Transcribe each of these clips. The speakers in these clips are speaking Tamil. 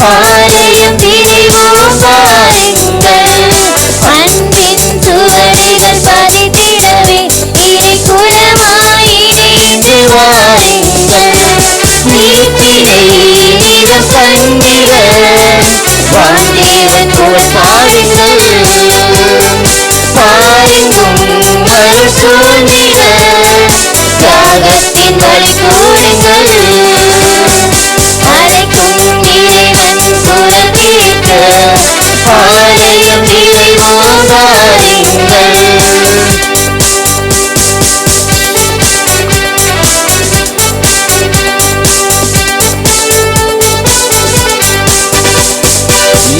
ஆலயம் திரிவோம் வாருங்கள், அன்பின் சுவடுகள் பதித்திடவே இறை குலமாய் இணைந்து வாருங்கள். நீத்திரை நிதம் கண்டிட வான்தேவன் புகழ் பாடுங்கள். பாருங்கும் அருள் சூழ்ந்திட தியாகத்தின் வழி கூடுங்கள். அழைக்கும் இறைவன் குரல் கேட்க ஆலயம் நிறைவோம் வாருங்கள்.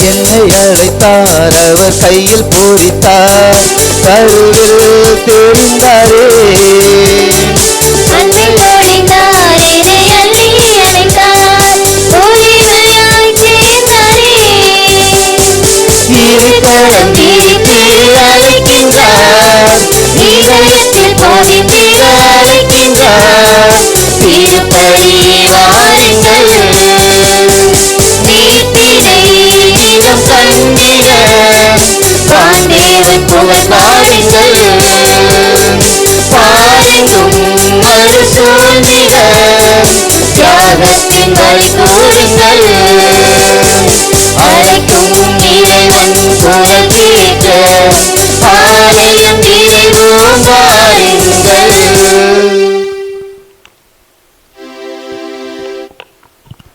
என்னை அழைத்தார், அவர் கையில் பூரித்தார், கருவில் தெரிந்தாரே. அன்னை பொழிந்தார், என்னை அள்ளி அணைத்தார், ஒளிமையாய் சேர்ந்தாரே. இருதயம் விரித்து அழைக்கின்றார், இதயத்தில் பொதிந்திட அழைக்கின்றார். திருப்பலியே வாருங்கள், நீத்திரை நிதம் கண்டிட வான்தேவன் புகழ் பாடுங்கள். பாருங்கும் அருள் சூழ்ந்திட தியாகத்தின் வழி கூடுங்கள். அழைக்கும் இறைவன் குரல் கேட்க ஆலயம் நிறைவோம் வாருங்கள்.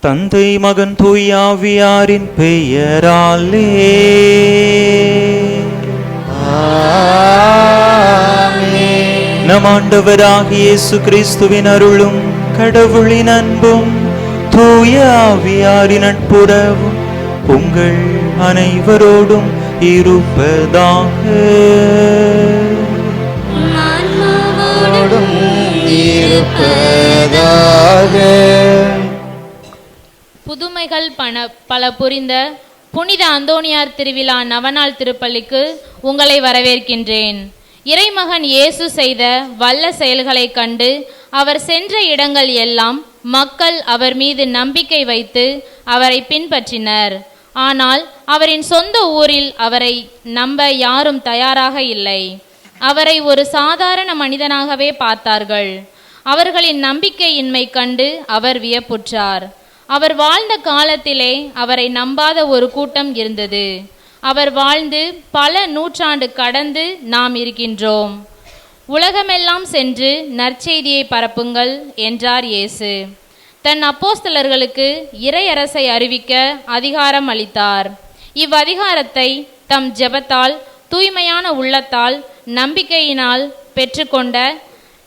தந்தை மகன் தூய ஆவியாரின் பெயராலே ஆமென். நம் ஆண்டவராகிய இயேசு கிறிஸ்துவின் அருளும் கடவுளின் அன்பும் தூய ஆவியாரின் நட்புறவும் உங்கள் அனைவரோடும் இருப்பதாக. ஆன்மாவோடும் இருப்பதாக. புதுமைகள் பல புரிந்த புனித அந்தோனியார் திருவிழா நவநாள் திருப்பலிக்கு உங்களை வரவேற்கின்றேன். இறைமகன் இயேசு செய்த வல்ல செயல்களை கண்டு அவர் சென்ற இடங்கள் எல்லாம் மக்கள் அவர் மீது நம்பிக்கை வைத்து அவரை பின்பற்றினர். ஆனால் அவரின் சொந்த ஊரில் அவரை நம்ப யாரும் தயாராக இல்லை. அவரை ஒரு சாதாரண மனிதனாகவே பார்த்தார்கள். அவர்களின் நம்பிக்கையின்மை கண்டு அவர் வியப்புற்றார். அவர் வாழ்ந்த காலத்திலே அவரை நம்பாத ஒரு கூட்டம் இருந்தது. அவர் வாழ்ந்து பல நூற்றாண்டு கடந்து நாம் இருக்கின்றோம். உலகமெல்லாம் சென்று நற்செய்தியை பரப்புங்கள் என்றார் இயேசு. தன் அப்போஸ்தலர்களுக்கு இறையரசை அறிவிக்க அதிகாரம் அளித்தார். இவ்வதிகாரத்தை தம் ஜெபத்தால், தூய்மையான உள்ளத்தால், நம்பிக்கையினால் பெற்றுக்கொண்ட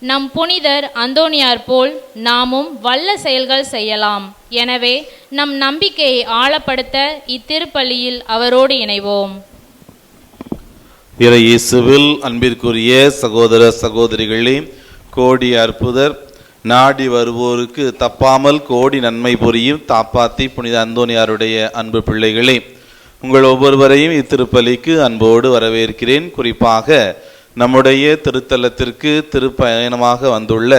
நம் புனிதர் அந்தோனியார் போல் நாமும் வல்ல செயல்கள் செய்யலாம். எனவே நம் நம்பிக்கையை ஆழப்படுத்த இத்திருப்பலியில் அவரோடு இணைவோம். இறை இயேசுவில் அன்பிற்குரிய சகோதர சகோதரிகளே, கோடி அற்புதர் நாடி வருவோருக்கு தப்பாமல் கோடி நன்மை புரியும் தாப்பாத்தி புனித அந்தோனியாருடைய அன்பு பிள்ளைகளே, உங்கள் ஒவ்வொருவரையும் இத்திருப்பலிக்கு அன்போடு வரவேற்கிறேன். குறிப்பாக நம்முடைய திருத்தலத்திற்கு திருப்பயணமாக வந்துள்ள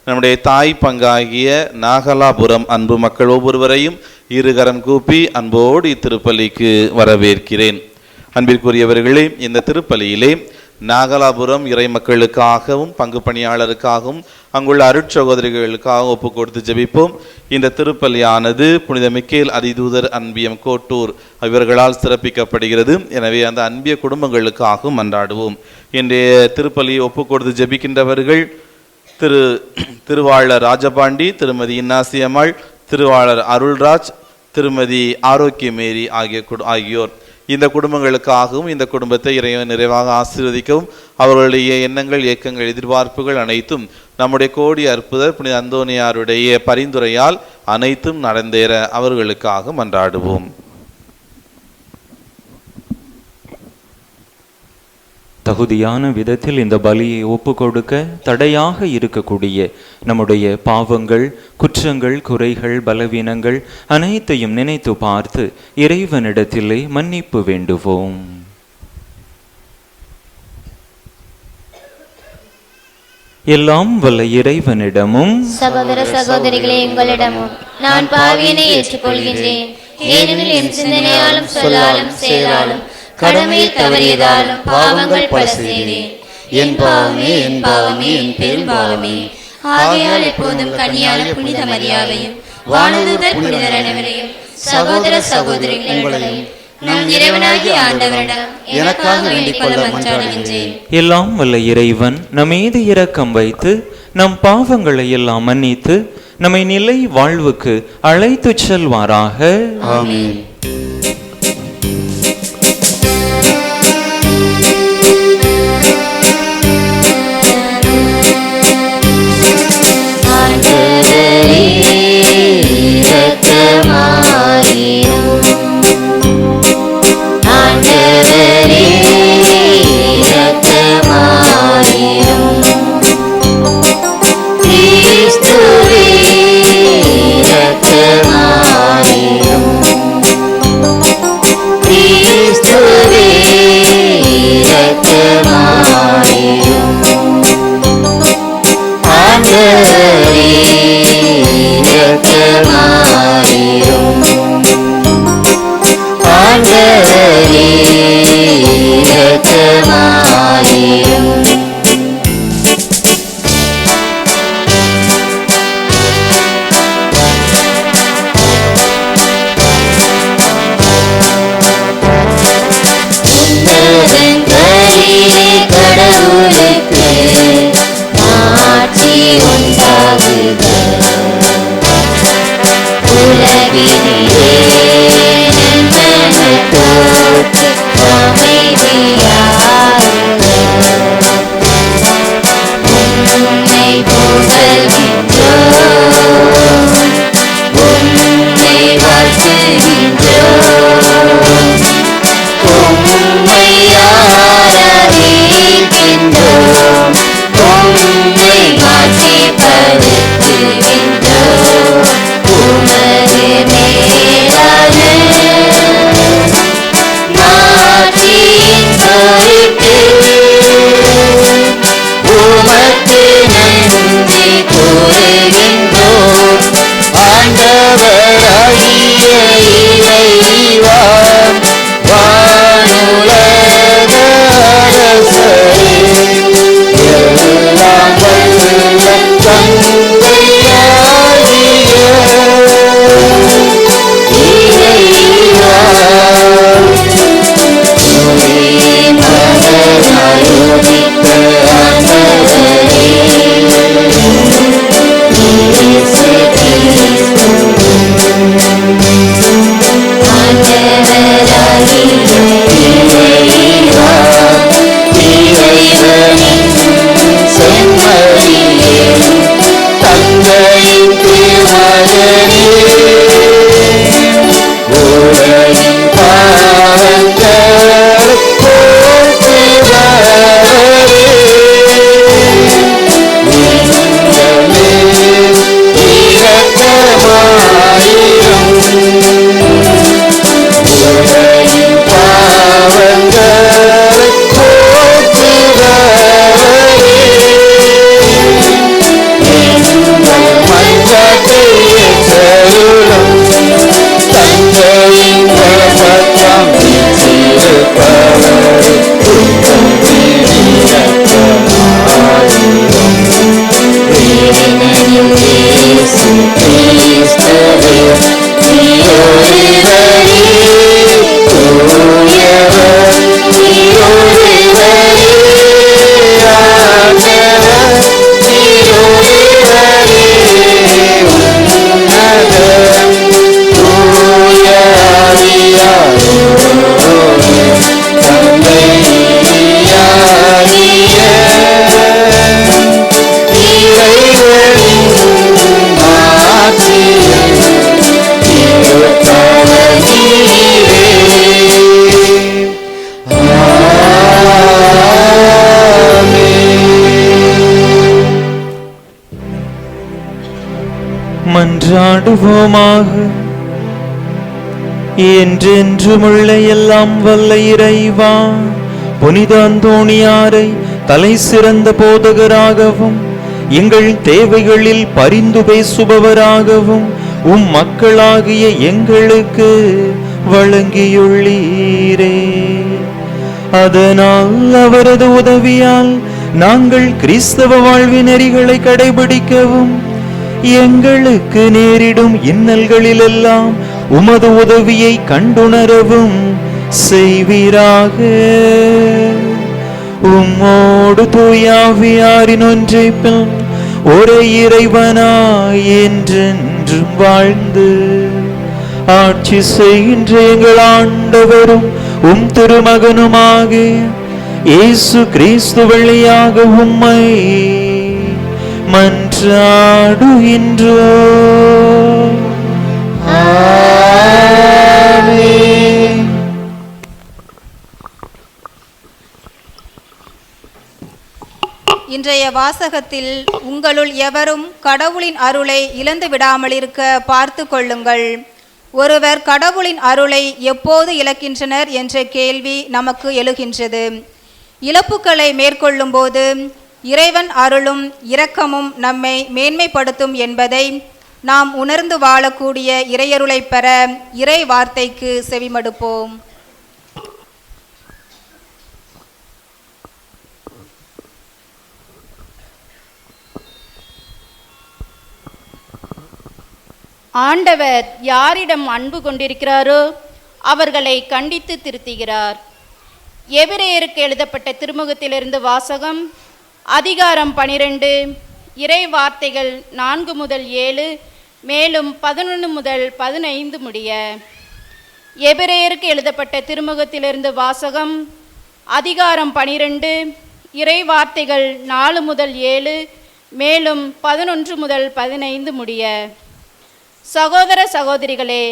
நம்முடைய தாய் பங்காகிய நாகலாபுரம் அன்பு மக்கள் ஒவ்வொருவரையும் இருகரம் கூப்பி அன்போடு இத்திருப்பலிக்கு வரவேற்கிறேன். அன்பிற்குரியவர்களே, இந்த திருப்பலியிலே நாகலாபுரம் இறை மக்களுக்காகவும் பங்கு பணியாளருக்காகவும் அங்குள்ள அருட்சகோதரிகளுக்காகவும் ஒப்பு கொடுத்து ஜெபிப்போம். இந்த திருப்பலியானது புனித மிக்கேல் அதிதூதர் அன்பியம் கோட்டூர் இவர்களால் சிறப்பிக்கப்படுகிறது. எனவே அந்த அன்பிய குடும்பங்களுக்காகவும் மன்றாடுவோம். இன்றைய திருப்பலியை ஒப்பு கொடுத்து ஜெபிக்கின்றவர்கள் திருவாளர் ராஜபாண்டி, திருமதி இன்னாசியம்மாள், திருவாளர் அருள்ராஜ், திருமதி ஆரோக்கியமேரி ஆகியோர். இந்த குடும்பங்களுக்காகவும் இந்த குடும்பத்தை இறைவன் நிறைவாக ஆசீர்வதிக்கவும் அவர்களுடைய எண்ணங்கள், இயக்கங்கள், எதிர்பார்ப்புகள் அனைத்தும் நம்முடைய கோடி அற்புதர் புனித அந்தோனியாருடைய பரிந்துரையால் அனைத்தும் நடந்தேற அவர்களுக்காக மன்றாடுவோம். தகுதியான விதத்தில் இந்த பலியை ஒப்பு கொடுக்க தடையாக இருக்கக்கூடிய நம்முடைய பாவங்கள், குற்றங்கள், குறைகள், பலவீனங்கள் அனைத்தையும் நினைத்து பார்த்து இறைவனிடத்திலே மன்னிப்பு வேண்டுவோம். எல்லாம் வல்ல இறைவனிடமும் சகோதர சகோதரிகளே, எங்களிடமும் நான் பாவியனை ஏற்றுக்கொள்கின்றேன். ஏனெனில் என் சிந்தனையாலும் சொல்லாலும் செயலாலும் கடமையில் தவறியதாலும் பாவங்கள் பல செய்தேன். என் பாவமே என் பாவமே என் பெரும் பாவமே. ஆகையால் எப்போதும் கன்னியான புனித மரியாதையும் வானதூதர் புனிதர் அனைவரையும் சகோதர சகோதரிகள் உங்களையும் நம் இறைவனாகிய ஆண்டவரிடம் எனக்காக வேண்டிக் கொள்ள மன்றாடுகின்றேன். எல்லாம் வல்ல இறைவன் நம் மீது இரக்கம் வைத்து நம் பாவங்களை எல்லாம் மன்னித்து நம்மை நிலை வாழ்வுக்கு அழைத்துச் செல்வாராக. ஆமென். மன்றாடுவோமாக. என்றென்றுமுள்ள எல்லாம் வல்ல இறைவா, புனித அந்தோணியாரை தலை சிறந்த போதகராகவும் எங்கள் தேவைகளில் பரிந்து பேசுபவராகவும் உம் மக்களாகிய எங்களுக்கு வழங்கியுள்ளீரே. அதனால் அவரது உதவியால் நாங்கள் கிறிஸ்தவ வாழ்வின் நெறிகளை கடைபிடிக்கவும் எங்களுக்கு நேரிடும் இன்னல்களிலெல்லாம் உமது உதவியை கண்டுணரவும் செய்வீராக. உம்மோடு தூயாவியாரின் ஒன்றைப்பில் ஒரே இறைவனாய் என்றென்றும் வாழ்ந்து ஆட்சி செய்கின்ற எங்கள் ஆண்டவரும் உம் திருமகனுமாகிய இயேசு கிறிஸ்து வழியாக உம்மை மன்றாடுகின்றோம். ஆமென். இன்றைய வாசகத்தில் உங்களுள் எவரும் கடவுளின் அருளை இழந்து விடாமலிருக்க பார்த்து கொள்ளுங்கள். ஒருவர் கடவுளின் அருளை எப்போது இழக்கின்றனர் என்ற கேள்வி நமக்கு எழுகின்றது. இழப்புக்களை மேற்கொள்ளும் போது இறைவன் அருளும் இரக்கமும் நம்மை மேன்மைப்படுத்தும் என்பதை நாம் உணர்ந்து வாழக்கூடிய இறையருளை பெற இறை வார்த்தைக்கு செவிமடுப்போம். ஆண்டவர் யாரிடம் அன்பு கொண்டிருக்கிறாரோ அவர்களை கண்டித்து திருத்துகிறார். எபிரேயருக்கு எழுதப்பட்ட திருமுகத்திலிருந்து வாசகம். அதிகாரம் 12, இறை வார்த்தைகள் 4 முதல் 7, மேலும் 11 முதல் 15 முடிய. எபிரேயருக்கு எழுதப்பட்ட திருமுகத்திலிருந்து வாசகம். அதிகாரம் 12, இறை வார்த்தைகள் 4 முதல் 7, மேலும் 11 முதல் 15 முடிய. சகோதர சகோதரிகளே,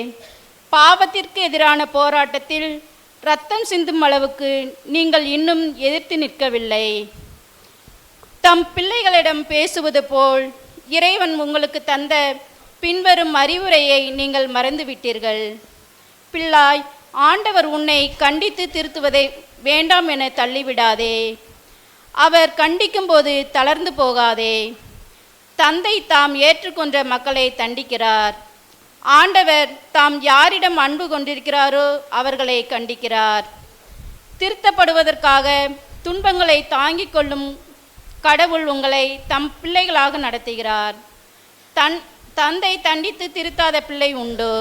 பாவத்திற்கு எதிரான போராட்டத்தில் இரத்தம் சிந்தும் அளவுக்கு நீங்கள் இன்னும் எதிர்த்து நிற்கவில்லை. தம் பிள்ளைகளிடம் பேசுவது போல் இறைவன் உங்களுக்கு தந்த பின்வரும் அறிவுரையை நீங்கள் மறந்துவிட்டீர்கள். பிள்ளாய், ஆண்டவர் உன்னை கண்டித்து திருத்துவதை வேண்டாம் என தள்ளிவிடாதே. அவர் கண்டிக்கும் போது தளர்ந்து போகாதே. தந்தை தாம் ஏற்றுக்கொண்ட மக்களை தண்டிக்கிறார். ஆண்டவர் தாம் யாரிடம் அன்பு கொண்டிருக்கிறாரோ அவர்களை கண்டிக்கிறார். திருத்தப்படுவதற்காக துன்பங்களை தாங்கிக் கொள்ளும் கடவுள் உங்களை தம் பிள்ளைகளாக நடத்துகிறார். தந்தை தண்டித்து திருத்தாத பிள்ளை உண்டு.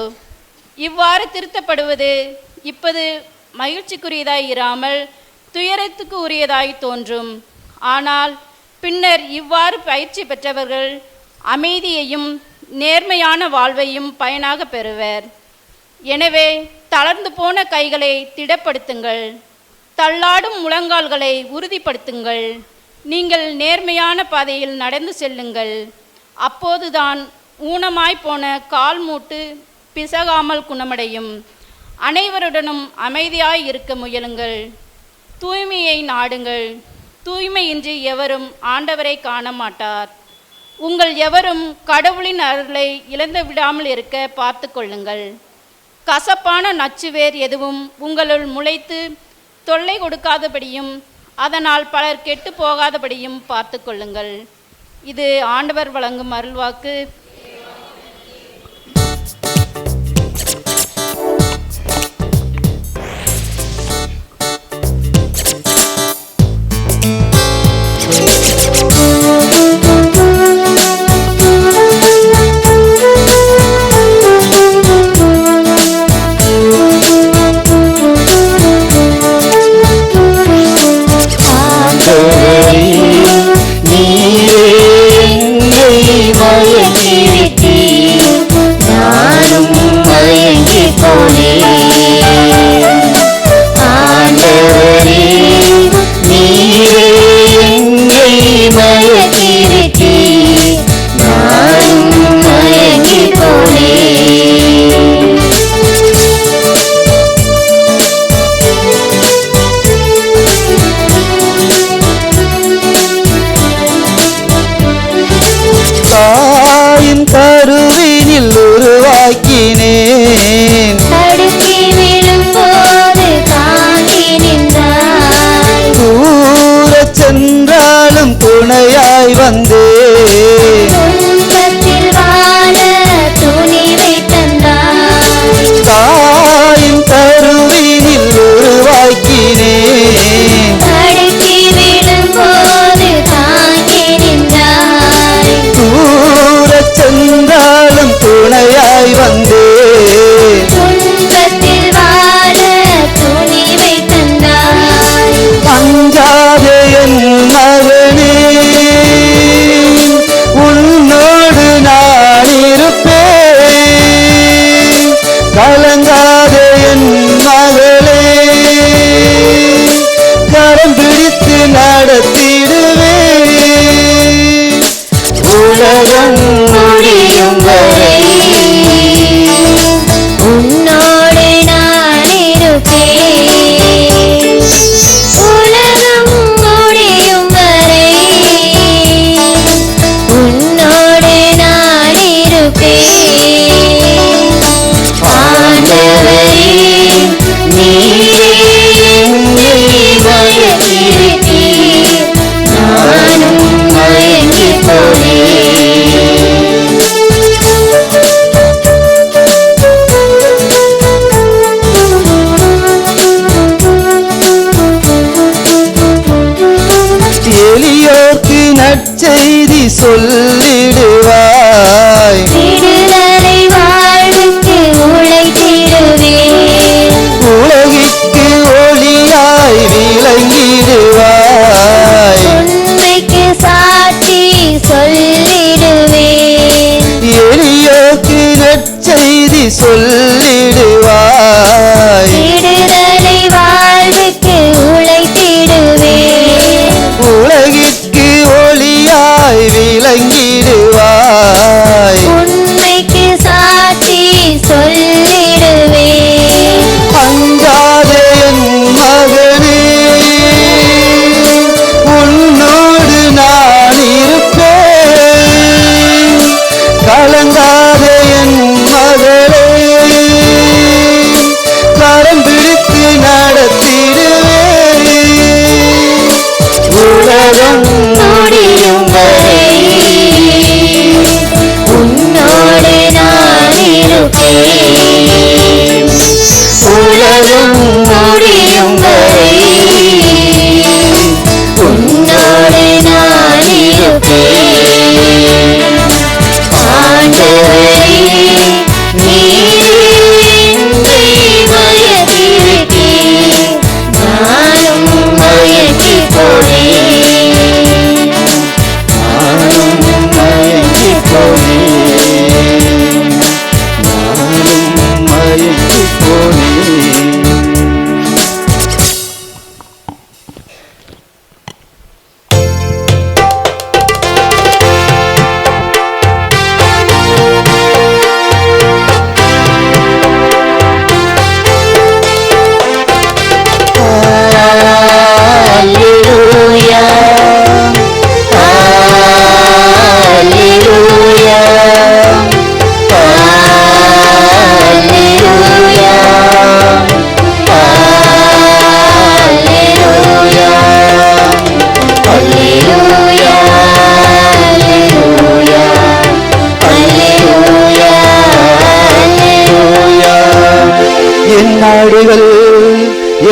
இவ்வாறு திருத்தப்படுவது இப்போது மகிழ்ச்சிக்குரியதாய் இராமல் துயரத்துக்கு உரியதாய் தோன்றும். ஆனால் பின்னர் இவ்வாறு பயிற்சி பெற்றவர்கள் அமைதியையும் நேர்மையான வாழ்வையும் பயனாக பெறுவர். எனவே தளர்ந்து போன கைகளை திடப்படுத்துங்கள், தள்ளாடும் முழங்கால்களை உறுதிப்படுத்துங்கள். நீங்கள் நேர்மையான பாதையில் நடந்து செல்லுங்கள். அப்போதுதான் ஊனமாய் போன கால் மூட்டு பிசகாமல் குணமடையும். அனைவருடனும் அமைதியாய் இருக்க முயலுங்கள். தூய்மையை நாடுங்கள். தூய்மையின்றி எவரும் ஆண்டவரை காண மாட்டார். உங்கள் எவரும் கடவுளின் அருளை இழந்து விடாமல் இருக்க பார்த்து கொள்ளுங்கள். கசப்பான நச்சுவேர் எதுவும் உங்களுள் முளைத்து தொல்லை கொடுக்காதபடியும் அதனால் பலர் கெட்டு போகாதபடியும் பார்த்து கொள்ளுங்கள். இது ஆண்டவர் வழங்கும் அருள்வாக்கு. நீரே என்னை மயக்கி சொல்லிடுவாய். விடுதலை வாழ்வுக்கு உழைத்திடுவேன். உலகிற்கு ஒளியாய் விளங்கிடுவாய். உண்மைக்கு சாட்சி சொல்லிடுவேன். எளியோர்க்கு நற்செய்தி சொல்லிடுவாய். விடுதலை வாழ்வுக்கு உழைத்திடுவேன். உலகிற்கு ஒளியாய் விளங்கிடுவாய். உண்மைக்கு சாட்சி சொல்லிடுவேன். அஞ்சாதே என் மகனே, உன்னோடு நான் இருப்பேன். கலங்காதே என் மகளே, கரம் பிடித்து நடத்திடுவேன். உலகம் முடியும் வரை உன்னோடு நான் இருப்பேன். உலகம் முடியும் வரை உன்னோடு நான் இருப்பேன். ஆண்டவரே, நீர் என்னை மயக்கிவிட்டீர். நானும் மயங்கிப் போனேன். நானும் மயங்கிப் போனேன். நானும் மயங்கிப் போனேன். Alleluia. Alleluia. Alleluia. Alleluia. Alleluia. Alleluia. Alleluia. என் நாடுகள்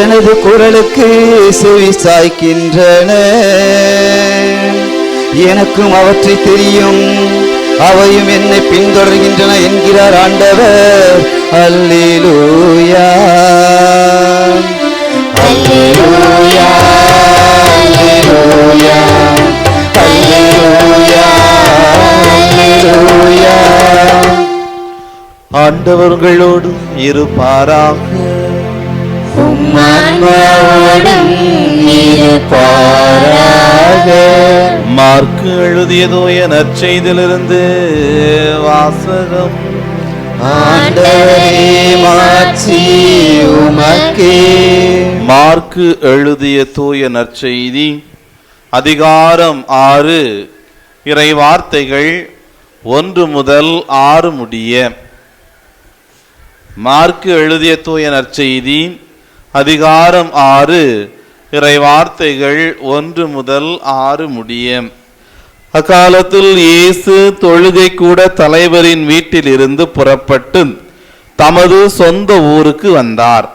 எனது குரலுக்கு செவி சாய்க்கின்றன. எனக்கும் அவற்றை தெரியும், அவையும் என்னை பின்தொடர்கின்றன என்கிறார் ஆண்டவர். அல்லேலூயா. Alleluia. Alleluia. Alleluia. Alleluia. ஆண்டவர்களோடு இருப்பாராக. உம்மான்மாவோடும் இருப்பாராக. மார்க்கு எழுதியதோய நற்செய்தியிலிருந்து வாசகம். ஆண்டவரே, மாட்சி உமக்கே. மார்க்கு எழுதிய தூய நற்செய்தி அதிகாரம் 6 இறை வார்த்தைகள் 1 முதல் 6 முடிய. மார்க்கு எழுதிய தூய நற்செய்தி அதிகாரம் 6 இறை வார்த்தைகள் 1 முதல் 6 முடிய. அக்காலத்தில் இயேசு தொழுகை கூட தலைவரின் வீட்டிலிருந்து புறப்பட்டு தமது சொந்த ஊருக்கு வந்தார்.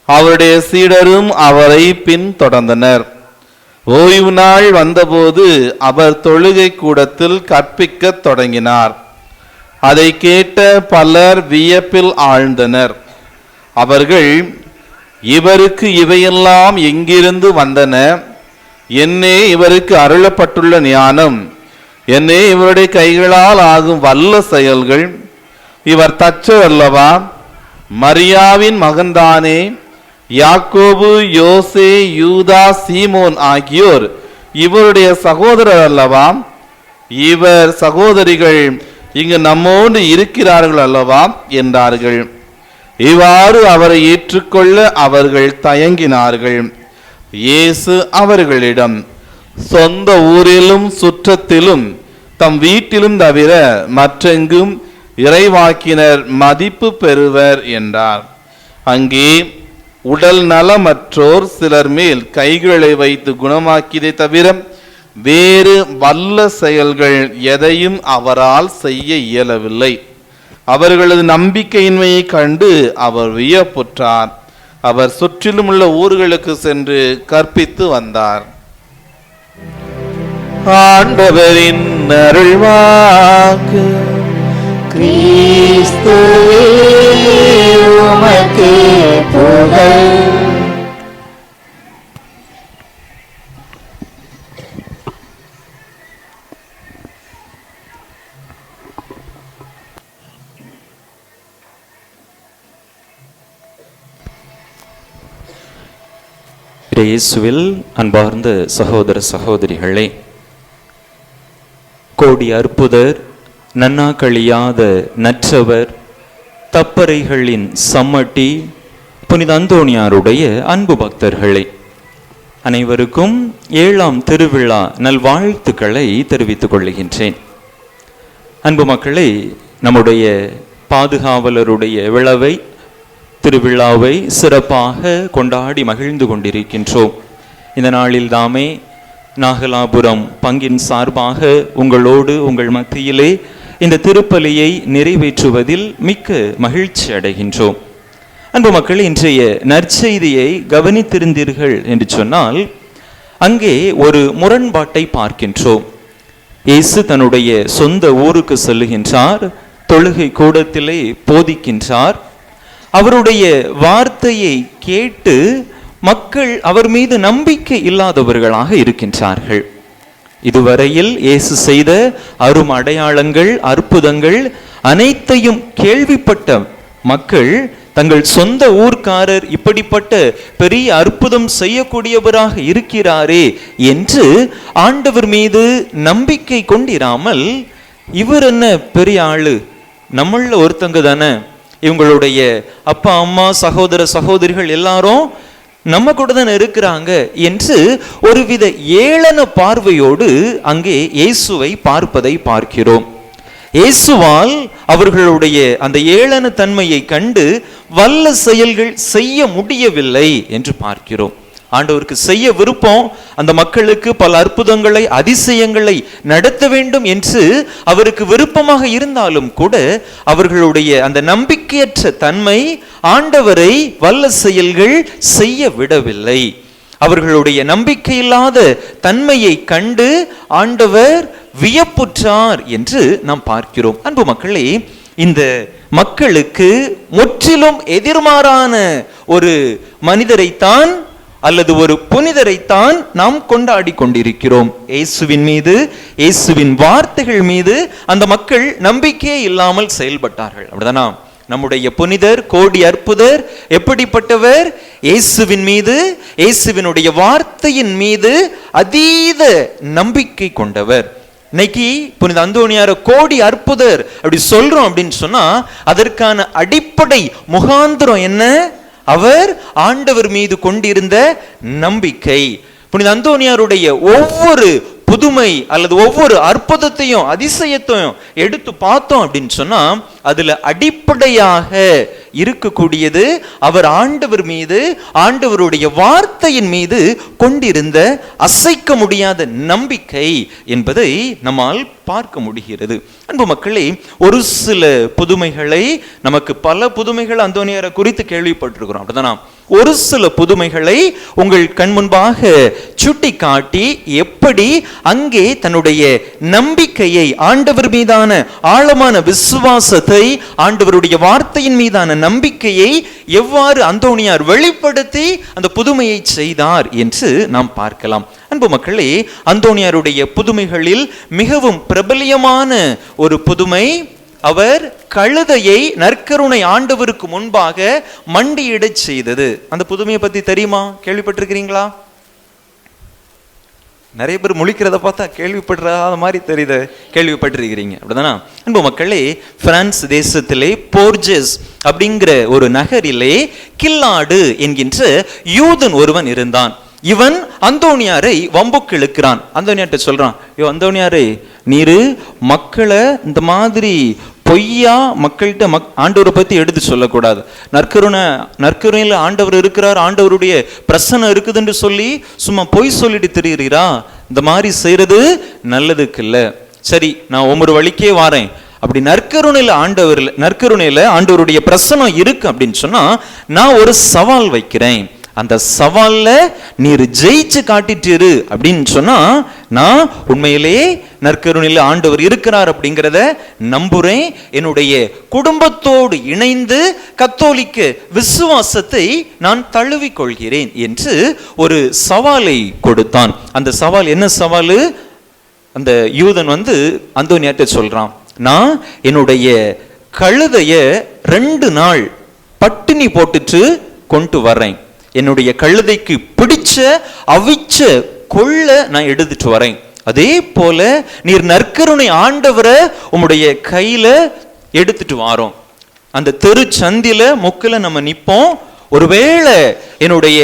அவருடைய சீடரும் அவரை பின்தொடர்ந்தனர். ஓய்வு நாள் வந்தபோது அவர் தொழுகை கூடத்தில் கற்பிக்கத் தொடங்கினார். அதை கேட்ட பலர் வியப்பில் ஆழ்ந்தனர். அவர்கள், இவருக்கு இவையெல்லாம் எங்கிருந்து வந்தன? என்னே இவருக்கு அருளப்பட்டுள்ள ஞானம்? என்னே இவருடைய கைகளால் ஆகும் வல்ல செயல்கள்? இவர் தச்சர் அல்லவா? மரியாவின் மகன்தானே? யாக்கோபு, யோசே, யூதா, சீமோன் ஆகியோர் இவருடைய சகோதரர் அல்லவா? இவர் சகோதரிகள் இங்கு நம்மோடு இருக்கிறார்கள் அல்லவா என்றார்கள். இவ்வாறு அவரை ஏற்றுக்கொள்ள அவர்கள் தயங்கினார்கள். இயேசு அவர்களிடம், சொந்த ஊரிலும் சுற்றத்திலும் தம் வீட்டிலும் தவிர மற்றெங்கும் இறைவாக்கினர் மதிப்பு பெறுவர் என்றார். அங்கே உடல் நலமற்றோர் சிலர் மேல் கைகளை வைத்து குணமாக்கியதை தவிர வேறு வல்ல செயல்கள் எதையும் அவரால் செய்ய இயலவில்லை. அவர்களது நம்பிக்கையின்மையை கண்டு அவர் வியப்புற்றார். அவர் சுற்றிலும் உள்ள ஊர்களுக்கு சென்று கற்பித்து வந்தார். ஆண்டவரின் அருள்வாக்கு. கிறிஸ்துவே உமக்கே புகழ். இயேசுவில் அன்பார்ந்த சகோதர சகோதரிகளே, கோடி அற்புதர், நன்னா கழியாத நற்றவர், தப்பறைகளின் சம்மட்டி, புனித அந்தோணியாருடைய அன்பு பக்தர்களே, அனைவருக்கும் 7ஆம் திருவிழா நல்வாழ்த்துக்களை தெரிவித்துக் கொள்கின்றேன். அன்பு மக்களே, நம்முடைய பாதுகாவலருடைய திருவிழாவை சிறப்பாக கொண்டாடி மகிழ்ந்து கொண்டிருக்கின்றோம். இந்த நாளில் தாமே நாகலாபுரம் பங்கின் சார்பாக உங்களோடு உங்கள் மத்தியிலே இந்த திருப்பலியை நிறைவேற்றுவதில் மிக்க மகிழ்ச்சி அடைகின்றோம். அன்பு மக்கள், இன்றைய நற்செய்தியை கவனித்திருந்தீர்கள் என்று சொன்னால் அங்கே ஒரு முரண்பாட்டை பார்க்கின்றோம். இயேசு தன்னுடைய சொந்த ஊருக்கு செல்லுகின்றார், தொழுகை கூடத்திலே போதிக்கின்றார். அவருடைய வார்த்தையை கேட்டு மக்கள் அவர் மீது நம்பிக்கை இல்லாதவர்களாக இருக்கின்றார்கள். இதுவரையில் இயேசு செய்த அரும் அடையாளங்கள், அற்புதங்கள் அனைத்தையும் கேள்விப்பட்ட மக்கள் தங்கள் சொந்த ஊர்க்காரர் இப்படிப்பட்ட பெரிய அற்புதம் செய்யக்கூடியவராக இருக்கிறாரே என்று ஆண்டவர் மீது நம்பிக்கை கொண்டிராமல், இவர் என்ன பெரிய ஆளு, நம்மள ஒருத்தங்க தானே, இவங்களுடைய அப்பா அம்மா சகோதர சகோதரிகள் எல்லாரும் நம்ம கூட தான் இருக்கிறாங்க என்று ஒருவித ஏளன பார்வையோடு அங்கே இயேசுவை பார்ப்பதை பார்க்கிறோம். இயேசுவால் அவர்களுடைய அந்த ஏளன தன்மையை கண்டு வல்ல செயல்கள் செய்ய முடியவில்லை என்று பார்க்கிறோம். ஆண்டவருக்கு செய்ய விருப்பம், அந்த மக்களுக்கு பல அற்புதங்களை அதிசயங்களை நடத்த வேண்டும் என்று அவருக்கு விருப்பமாக இருந்தாலும் கூட அவர்களுடைய அந்த நம்பிக்கையற்ற தன்மை ஆண்டவரை வல்ல செயல்கள் செய்ய விடவில்லை. அவர்களுடைய நம்பிக்கையில்லாத தன்மையை கண்டு ஆண்டவர் வியப்புற்றார் என்று நாம் பார்க்கிறோம். அன்பு மக்களே, இந்த மக்களுக்கு முற்றிலும் எதிர்மாறான ஒரு மனிதரைத்தான் அல்லது ஒரு புனிதரைத்தான் நாம் கொண்டாடி கொண்டிருக்கிறோம். இயேசுவின் மீது, இயேசுவின் வார்த்தைகள் மீது அந்த மக்கள் நம்பிக்கையே இல்லாமல் செயல்பட்டார்கள். அப்படிதானா? நம்முடைய புனிதர், கோடி அற்புதர் எப்படிப்பட்டவர்? இயேசுவின் மீது, இயேசுவினுடைய வார்த்தையின் மீது அதீத நம்பிக்கை கொண்டவர். இன்னைக்கு புனித அந்தோணியார கோடி அற்புதர் அப்படி சொல்றோம் அப்படின்னு சொன்னா அதற்கான அடிப்படை முகாந்திரம் என்ன? அவர் ஆண்டவர் மீது கொண்டிருந்த நம்பிக்கை. புனித அந்தோணியாருடைய ஒவ்வொரு புதுமை அல்லது ஒவ்வொரு அற்புதத்தையும் அதிசயத்தையும் எடுத்து பார்த்தோம் அப்படின்னு சொன்னா அதுல அடிப்படையாக இருக்கக்கூடியது அவர் ஆண்டவர் மீது, ஆண்டவருடைய வார்த்தையின் மீது கொண்டிருந்த அசைக்க முடியாத நம்பிக்கை என்பதை நம்மால் பார்க்க முடிகிறது. அன்பு மக்களே, ஒரு சில புதுமைகளை, நமக்கு பல புதுமைகள் அந்தோணியாரை குறித்து கேள்விப்பட்டிருக்கிறோம், அப்படிதானா? ஒரு சில புதுமைகளை உங்கள் கண் முன்பாக சுட்டி காட்டி எப்படி அங்கே தன்னுடைய நம்பிக்கையை, ஆண்டவர் மீதான ஆழமான விசுவாசத்தை, ஆண்டவருடைய வார்த்தையின் மீதான நம்பிக்கையை எவ்வாறு அந்தோணியார் வெளிப்படுத்தி அந்த புதுமையை செய்தார் என்று நாம் பார்க்கலாம். அன்பு மக்களே, அந்தோணியாருடைய புதுமைகளில் மிகவும் பிரபலியமான ஒரு புதுமை, அவர் கழுதையை நற்கருணை ஆண்டவருக்கு முன்பாக மண்டியிடச் செய்தது. அந்த புதுமையை பத்தி தெரியுமா? கேள்விப்பட்டிருக்கிறீங்களா? நிறைய பேர் முழிக்கிறத பார்த்தா கேள்விப்படுறாத மாதிரி தெரியுது. கேள்விப்பட்டிருக்கிறீங்க, அப்படிதானா? அன்பு மக்களே, பிரான்ஸ் தேசத்திலே போர்ஜஸ் அப்படிங்கிற ஒரு நகரிலே கில்லாடு என்கின்ற யூதன் ஒருவன் இருந்தான். இவன் அந்தோணியாரை வம்புக்கு இழுக்கிறான். அந்தோணியார்ட்ட சொல்றான், அந்தோணியாரே, நீரு மக்களை இந்த மாதிரி பொய்யா மக்கள்கிட்ட ஆண்டவரை பத்தி எடுத்து சொல்லக்கூடாது. நற்கருணையில் ஆண்டவர் இருக்கிறார், ஆண்டவருடைய பிரசன்னம் இருக்குதுன்னு சொல்லி சும்மா பொய் சொல்லிட்டு திரிகிறீரா? இந்த மாதிரி செய்யறது நல்லதுக்கு இல்ல. சரி, நான் ஒவ்வொரு வழிக்கே வாரேன். அப்படி நற்கருணையில ஆண்டவருடைய பிரசன்னம் இருக்கு அப்படின்னு சொன்னா நான் ஒரு சவால் வைக்கிறேன். அந்த சவால்ல நீர் ஜெயிச்சு காட்டிட்டு அப்படின்னு சொன்னா நான் உண்மையிலேயே நற்கருணையில் ஆண்டவர் இருக்கிறார் அப்படிங்கிறத நம்புறேன். என்னுடைய குடும்பத்தோடு இணைந்து கத்தோலிக்க விசுவாசத்தை நான் தழுவிக் கொள்கிறேன் என்று ஒரு சவாலை கொடுத்தான். அந்த சவால் என்ன சவாலு? அந்த யூதன் அந்தோனியார்ட்ட சொல்றான், நான் என்னுடைய கழுதைய 2 நாள் பட்டினி போட்டுட்டு கொண்டு வர்றேன். என்னுடைய கழுதைக்கு பிடிச்ச அவிச்ச கொள்ள நான் எடுத்துட்டு வரேன். அதே போல நீர் நற்கருணை ஆண்டவரை உம்முடைய கையில எடுத்துட்டு வாரோம். அந்த தெரு சந்தில முக்கில நம்ம நிப்போம். ஒருவேளை என்னுடைய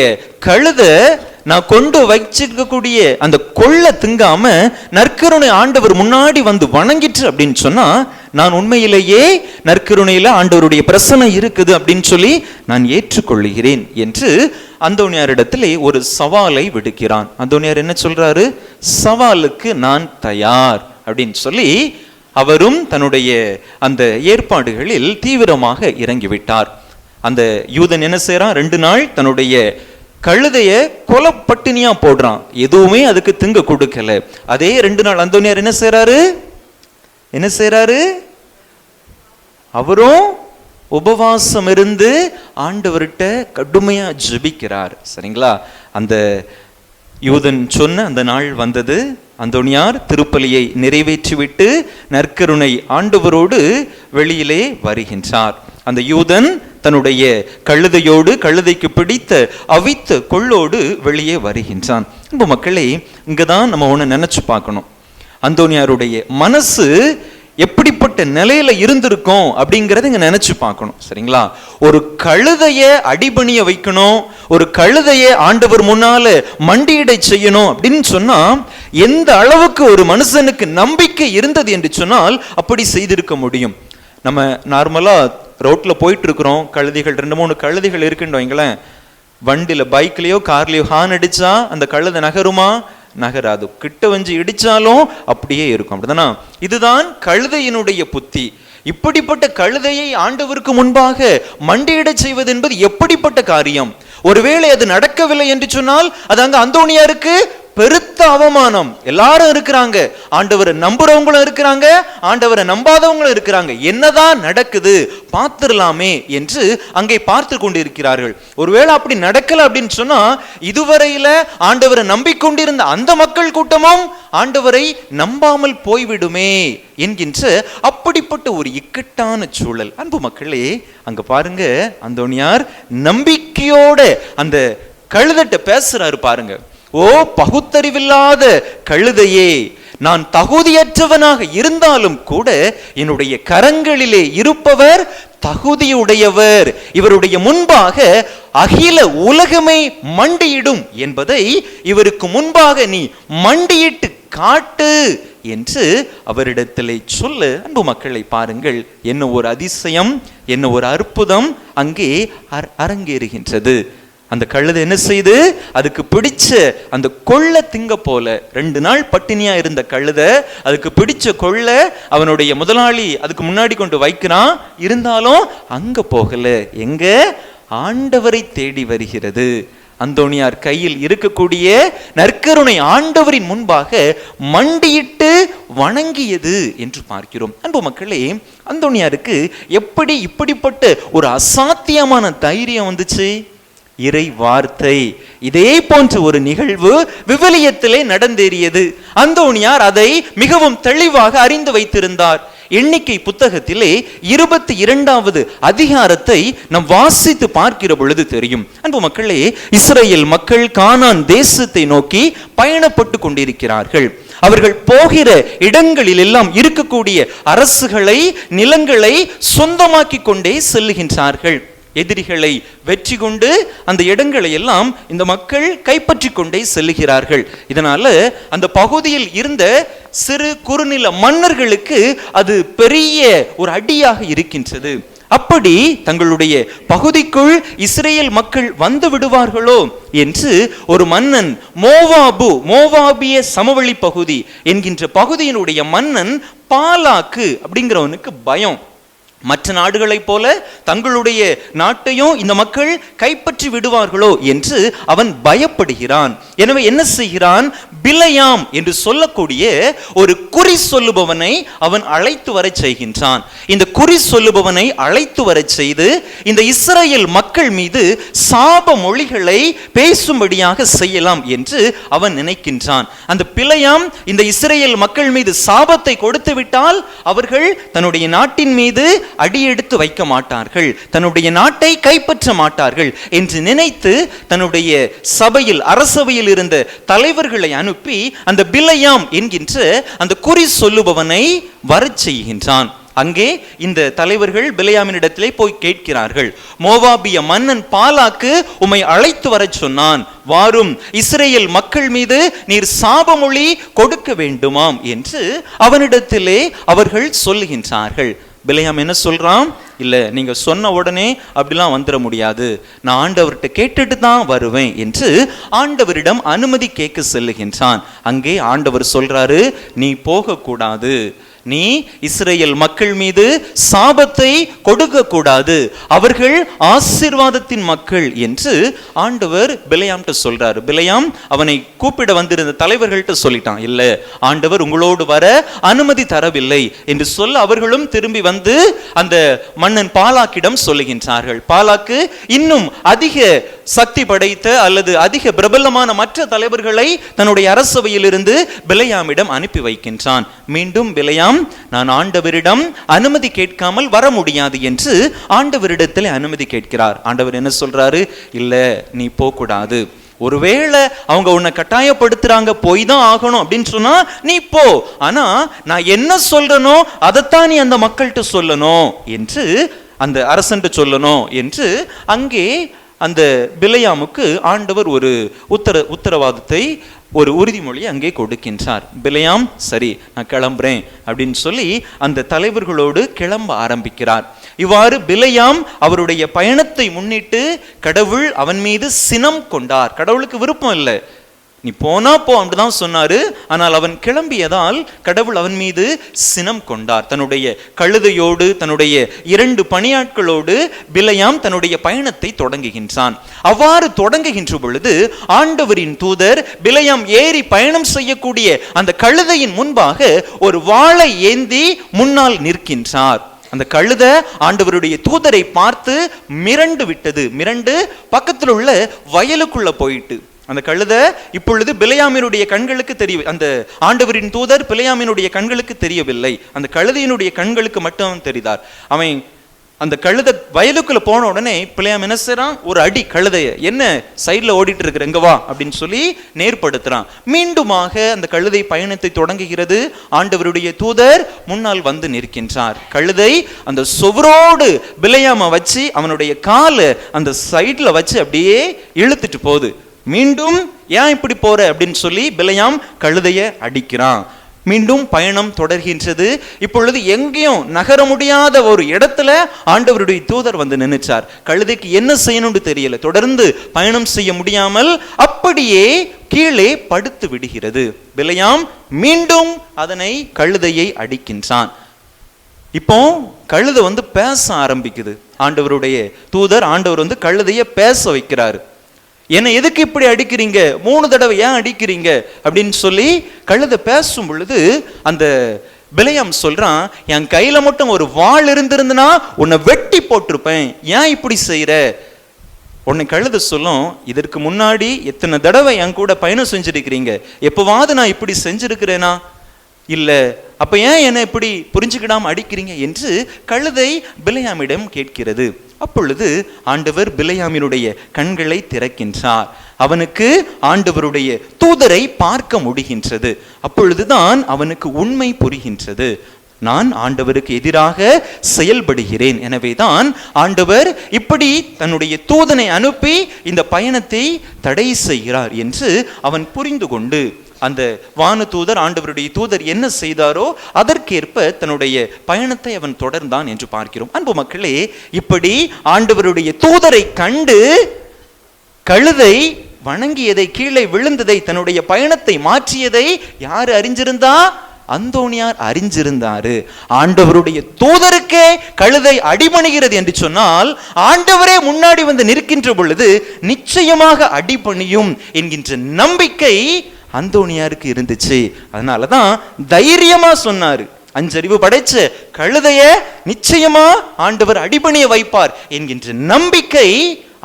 கழுதை நான் கொண்டு வச்சிருக்கக்கூடிய அந்த கொள்ள திங்காம நற்கருணை ஆண்டவர் முன்னாடி வணங்கிட்டு அப்படின்னு சொன்னா, நான் உண்மையிலேயே நற்கருணையில ஆண்டவருடைய பிரசனை இருக்குது அப்படின்னு சொல்லி நான் ஏற்றுக்கொள்கிறேன் என்று அந்தோனியாரிடத்திலே ஒரு சவாலை விடுக்கிறான். அந்தோனியார் என்ன சொல்றாரு? சவாலுக்கு நான் தயார் அப்படின்னு சொல்லி அவரும் தன்னுடைய அந்த ஏற்பாடுகளில் தீவிரமாக இறங்கிவிட்டார். அந்த யூதன் என்ன செய்யறான்? 2 நாள் தன்னுடைய கழுதைய கொலப்பட்டினியா போடுறான். எதுவுமே அதுக்கு திங்க கொடுக்கல. அதே 2 நாள் அந்தோனியார் என்ன செய்யறாரு? அவரும் உபவாசம் இருந்து ஆண்டவர்கிட்ட கடுமையா ஜெபிக்கிறார். சரிங்களா? அந்த யூதன் சொன்ன அந்த நாள் வந்தது. அந்தோனியார் திருப்பலியை நிறைவேற்றிவிட்டு நற்கருணை ஆண்டவரோடு வெளியிலே வருகின்றார். அந்த யூதன் தன்னுடைய கழுதையோடு, கழுதைக்கு பிடித்த அவித்த கொள்ளோடு வெளியே வருகின்றான். அன்பு மக்களே, இங்கதான் நம்ம ஒண்ணு நினைச்சு பார்க்கணும். அந்தோனியாருடைய மனசு எப்படிப்பட்ட நிலையில இருந்திருக்கும் அப்படிங்கறத இங்க நினைச்சு பார்க்கணும். சரிங்களா? ஒரு கழுதைய அடிபணிய வைக்கணும், ஒரு கழுதைய ஆண்டவர் முன்னால மண்டியிடை செய்யணும் அப்படின்னு சொன்னா எந்த அளவுக்கு ஒரு மனுஷனுக்கு நம்பிக்கை இருந்தது என்று சொன்னால் அப்படி செய்திருக்க முடியும். நம்ம நார்மலா ரோட்ல போயிட்டு இருக்கிறோம், கழுதைகள் 2-3 கழுதைகள் இருக்குன்னு வைங்களேன். வண்டியில பைக்லயோ கார்லயோ ஹார்ன் அடிச்சா அந்த கழுதை நகருமா? நகராது. கிட்ட வந்து இடிச்சாலும் அப்படியே இருக்கும். அப்படிதானா? இதுதான் கழுதையினுடைய புத்தி. இப்படிப்பட்ட கழுதையை ஆண்டவருக்கு முன்பாக மண்டியிட செய்வது என்பது எப்படிப்பட்ட காரியம்? ஒருவேளை அது நடக்கவில்லை என்று சொன்னால் அது அங்க அந்தோனியாருக்கு பெருத்த அவமானம். எல்லாரும் இருக்கிறாங்க, ஆண்டவரை நம்புறவங்களும் இருக்கிறாங்க, ஆண்டவரை நம்பாதவங்களும் இருக்கிறாங்க. என்னதான் நடக்குது பார்த்துடலாமே என்று அங்கே பார்த்து கொண்டிருக்கிறார்கள். ஒருவேளை அப்படி நடக்கல அப்படின்னு சொன்னா இதுவரையில ஆண்டவரை நம்பிக்கொண்டிருந்த அந்த மக்கள் கூட்டமும் ஆண்டவரை நம்பாமல் போய்விடுமே என்கின்ற அப்படிப்பட்ட ஒரு இக்கட்டான சூழல். அன்பு மக்களே, அங்க பாருங்க, அந்தோனியார் நம்பிக்கையோட அந்த கழுதட்ட பேசுறாரு பாருங்க. ஓ பகுத்தறிவில்லாத கழுதையே, நான் தகுதியற்றவனாக இருந்தாலும் கூட என்னுடைய கரங்களிலே இருப்பவர் தகுதியுடையவர். இவருடைய முன்பாக அகில உலகமே மண்டியிடும் என்பதை இவருக்கு முன்பாக நீ மண்டியிட்டு காட்டு என்று அவரிடத்திலே சொல்ல. அன்பு மக்களை பாருங்கள், என்ன ஒரு அதிசயம், என்ன ஒரு அற்புதம் அங்கே அரங்கேறுகின்றது. அந்த கழுதை என்ன செய்து அதுக்கு பிடிச்ச அந்த கொள்ள திங்க போல 2 நாள் பட்டினியா இருந்த கழுதை அதுக்கு பிடிச்ச கொள்ள அவனுடைய முதலாளி அதுக்கு முன்னாடி கொண்டு வைக்கிறான். இருந்தாலும் அங்க போகல, எங்க ஆண்டவரை தேடி வருகிறது. அந்தோனியார் கையில் இருக்கக்கூடிய நற்கருணை ஆண்டவரின் முன்பாக மண்டியிட்டு வணங்கியது என்று பார்க்கிறோம். அன்பு மக்களே, அந்தோனியாருக்கு எப்படி இப்படிப்பட்ட ஒரு அசாத்தியமான தைரியம் வந்துச்சு? இறை வார்த்தை. இதே போன்ற ஒரு நிகழ்வு விவிலியத்திலே நடந்தேறியது. அந்தோனியார் அதை மிகவும் தெளிவாக அறிந்து வைத்திருந்தார். எண்ணிக்கை புத்தகத்திலே 22வது அதிகாரத்தை நாம் வாசித்து பார்க்கிற பொழுது தெரியும். அன்பு மக்களே, இஸ்ரேல் மக்கள் கானான் தேசத்தை நோக்கி பயணப்பட்டு கொண்டிருக்கிறார்கள். அவர்கள் போகிற இடங்களில் எல்லாம் இருக்கக்கூடிய அரசுகளை, நிலங்களை சொந்தமாக்கி கொண்டே செல்லுகின்றார்கள். எதிரிகளை வெற்றி கொண்டு அந்த இடங்களை எல்லாம் இந்த மக்கள் கைப்பற்றி கொண்டே செல்லுகிறார்கள். இதனால அந்த பகுதியில் இருந்த சிறு குறுநில மன்னர்களுக்கு அது பெரிய ஒரு அடியாக இருக்கின்றது. அப்படி தங்களுடைய பகுதிக்குள் இஸ்ரேல் மக்கள் வந்து விடுவார்களோ என்று ஒரு மன்னன், மோவாபிய சமவெளி பகுதி என்கின்ற பகுதியினுடைய மன்னன் பாலாக்கு அப்படிங்கிறவனுக்கு பயம். மற்ற நாடுகளைப் போல தங்களுடைய நாட்டையும் இந்த மக்கள் கைப்பற்றி விடுவார்களோ என்று அவன் பயப்படுகிறான். எனவே என்ன செய்கிறான்? பிலேயாம் என்று சொல்லக்கூடிய ஒரு குறி சொல்லுபவனை அவன் அழைத்து வர செய்கின்றான். இந்த குறி சொல்லுபவனை அழைத்து வர செய்து இந்த இஸ்ரேல் மக்கள் மீது சாப மொழிகளை பேசும்படியாக செய்யலாம் என்று அவன் நினைக்கின்றான். அந்த பிலேயாம் இந்த இஸ்ரேல் மக்கள் மீது சாபத்தை கொடுத்து விட்டால் அவர்கள் தன்னுடைய நாட்டின் மீது அடியெடுத்து வைக்க மாட்டார்கள், தன்னுடைய நாட்டை கைப்பற்ற மாட்டார்கள் என்று நினைத்து தன்னுடைய சபையில் அரசவையில் இருந்த தலைவர்களை அனுப்பி அந்த பிலேயாம் என்கின்ற அந்த குறி சொல்லுபவனை வரச் செய்கின்றான். அங்கே இந்த தலைவர்கள் பிலேயாமினிடத்திலே போய் கேட்கிறார்கள், மோவாபிய மன்னன் பாலாக்கு உம்மை அழைத்து வர சொன்னான், வாரும் இஸ்ரேல் மக்கள் மீது நீர் சாபமொழி கொடுக்க வேண்டுமாம் என்று அவனிடத்திலே அவர்கள் சொல்லுகின்றார்கள். பிலேயாம் என்ன சொல்றான்? இல்ல, நீங்க சொன்ன உடனே அப்படிலாம் வந்துட முடியாது, நான் ஆண்டவர்கிட்ட கேட்டுட்டு தான் வருவேன் என்று ஆண்டவரிடம் அனுமதி கேட்க செல்லுகின்றான். அங்கே ஆண்டவர் சொல்றாரு, நீ போக கூடாது, நீ இஸ்ரேல் மக்கள் மீது சாபத்தை கொடுக்க கூடாது, அவர்கள் ஆசீர்வாதத்தின் மக்கள் என்று ஆண்டவர் பிலேயாம்கிட்ட சொல்றாரு. பிலேயாம் அவனை கூப்பிட வந்திருந்த தலைவர்கள்ட்ட சொல்லிட்டான், இல்ல, ஆண்டவர் உங்களோடு வர அனுமதி தரவில்லை என்று சொல்ல அவர்களும் திரும்பி வந்து அந்த மன்னன் பாலாக்கிடம் சொல்லுகின்றார்கள். பாலாக்கு இன்னும் அதிக சக்தி படைத்த அல்லது அதிக பிரபலமான மற்ற தலைவர்களை தன்னுடைய அரசவையில் இருந்து பிலேயாமிடம் அனுப்பி வைக்கின்றான். மீண்டும் பிலேயாம், நான் ஆண்டவரிடம் அனுமதி கேட்காமல் வர முடியாது என்று ஆண்டவரிடத்தில் அனுமதி கேட்கிறார். ஆண்டவர் என்ன சொல்றாரு? இல்ல, நீ போக கூடாது, ஒருவேளை அவங்க உன்னை கட்டாயப்படுத்துறாங்க, போய் தான் ஆகணும் அப்படின்னு சொன்னா நீ போ, ஆனா நான் என்ன சொல்றனோ அதைத்தான் நீ அந்த மக்கள்கிட்ட சொல்லணும் என்று, அந்த அரசன்ட்டு சொல்லணும் என்று அங்கே அந்த பிலேயாமுக்கு ஆண்டவர் ஒரு உத்தரவாதத்தை, ஒரு உறுதிமொழி அங்கே கொடுக்கின்றார். பிலேயாம், சரி நான் கிளம்புறேன் அப்படின்னு சொல்லி அந்த தலைவர்களோடு கிளம்ப ஆரம்பிக்கிறார். இவ்வாறு பிலேயாம் அவருடைய பயணத்தை முன்னிட்டு கடவுள் அவன் மீது சினம் கொண்டார். கடவுளுக்கு விருப்பம் இல்லை, நீ போனா போ அப்படிதான் சொன்னாரு, ஆனால் அவன் கிளம்பியதால் கடவுள் அவன் மீது சினம் கொண்டார். தன்னுடைய கழுதையோடு தன்னுடைய 2 பணியாட்களோடு பிலேயாம் தன்னுடைய பயணத்தை தொடங்குகின்றான். அவ்வாறு தொடங்குகின்ற பொழுது ஆண்டவரின் தூதர் பிலேயாம் ஏறி பயணம் செய்யக்கூடிய அந்த கழுதையின் முன்பாக ஒரு வாளை ஏந்தி முன்னால் நிற்கின்றார். அந்த கழுதை ஆண்டவருடைய தூதரை பார்த்து மிரண்டு விட்டது. மிரண்டு பக்கத்தில் உள்ள வயலுக்குள்ள போயிட்டு, அந்த கழுதை இப்பொழுது பிலேயாமினுடைய கண்களுக்கு தெரிய, அந்த ஆண்டவரின் தூதர் பிலேயாமினுடைய கண்களுக்கு தெரியவில்லை, அந்த கழுதையினுடைய கண்களுக்கு மட்டும் தெரிந்தார். அவன் அந்த கழுதை வயலுக்குள்ள போன உடனே பிலேயாம் என்ன செய்றான்? ஒரு அடி கழுதைய, என்ன சைட்ல ஓடிட்டு இருக்கிற, எங்க வா அப்படின்னு சொல்லி நேர்படுத்துறான். மீண்டுமாக அந்த கழுதை பயணத்தை தொடங்குகிறது. ஆண்டவருடைய தூதர் முன்னால் வந்து நிற்கின்றார். கழுதை அந்த சுவரோடு பிலேயாம வச்சு அவனுடைய காலை அந்த சைட்ல வச்சு அப்படியே இழுத்துட்டு போகுது. மீண்டும் ஏன் இப்படி போற அப்படின்னு சொல்லி பிலேயாம் கழுதைய அடிக்கிறான். மீண்டும் பயணம் தொடர்கின்றது. இப்பொழுது எங்கேயும் நகர முடியாத ஒரு இடத்துல ஆண்டவருடைய தூதர் வந்து நின்னுச்சார். கழுதைக்கு என்ன செய்யணும்னு தெரியல, தொடர்ந்து பயணம் செய்ய முடியாமல் அப்படியே கீழே படுத்து விடுகிறது. பிலேயாம் மீண்டும் அதனை கழுதையை அடிக்கின்றான். இப்போ கழுதை வந்து பேச ஆரம்பிக்குது. ஆண்டவருடைய தூதர், ஆண்டவர் வந்து கழுதைய பேச வைக்கிறாரு. என்ன எதுக்கு இப்படி அடிக்கிறீங்க, 3 தடவை ஏன் அடிக்கிறீங்க அப்படின்னு சொல்லி கழுதை பேசும் பொழுது அந்த பிலேயாம் சொல்றான், என் கையில மட்டும் ஒரு வாள் இருந்திருந்தனா உன்னை வெட்டி போட்டிருப்பேன், ஏன் இப்படி செய்யற? உன்னை கழுதை சொல்லும், இதற்கு முன்னாடி எத்தனை தடவை என் கூட பயணம் செஞ்சிருக்கிறீங்க, எப்பவாவது நான் இப்படி செஞ்சிருக்கிறேனா? இல்ல, அப்ப ஏன் என்ன இப்படி புரிஞ்சுக்கிடாம அடிக்கிறீங்க என்று கழுதை பிலேயாமிடம் கேட்கிறது. அப்பொழுது ஆண்டவர் பிலேயாமினுடைய கண்களை திறக்கின்றார். அவனுக்கு ஆண்டவருடைய தூதரை பார்க்க முடிகின்றது. அப்பொழுதுதான் அவனுக்கு உண்மை புரிகின்றது. நான் ஆண்டவருக்கு எதிராக செயல்படுகிறேன், எனவேதான் ஆண்டவர் இப்படி தன்னுடைய தூதனை அனுப்பி இந்த பயணத்தை தடை செய்கிறார் என்று அவன் புரிந்து கொண்டு அந்த வானு தூதர், ஆண்டவருடைய தூதர் என்ன செய்தாரோ அதற்கேற்ப தன்னுடைய பயணத்தை அவன் தொடர்ந்தான் என்று பார்க்கிறோம். அன்பு மக்களே, இப்படி ஆண்டவருடைய தூதரை கண்டு கழுதை வணங்கியதை, கீழே விழுந்ததை, தன்னுடைய பயணத்தை மாற்றியதை யார் அறிஞ்சிருந்தா? அந்தோணியார் அறிஞ்சிருந்தாரு. ஆண்டவருடைய தூதருக்கே கழுதை அடிபணிகிறது என்று சொன்னால் ஆண்டவரே முன்னாடி வந்து நிற்கின்ற பொழுது நிச்சயமாக அடிபணியும் என்கின்ற நம்பிக்கை அந்தோணியாருக்கு இருந்துச்சு. அதனாலதான் தைரியமா சொன்னாரு, அஞ்சறிவு படைச்ச கழுதைய நிச்சயமா ஆண்டவர் அடிபணிய வைப்பார் என்கின்ற நம்பிக்கை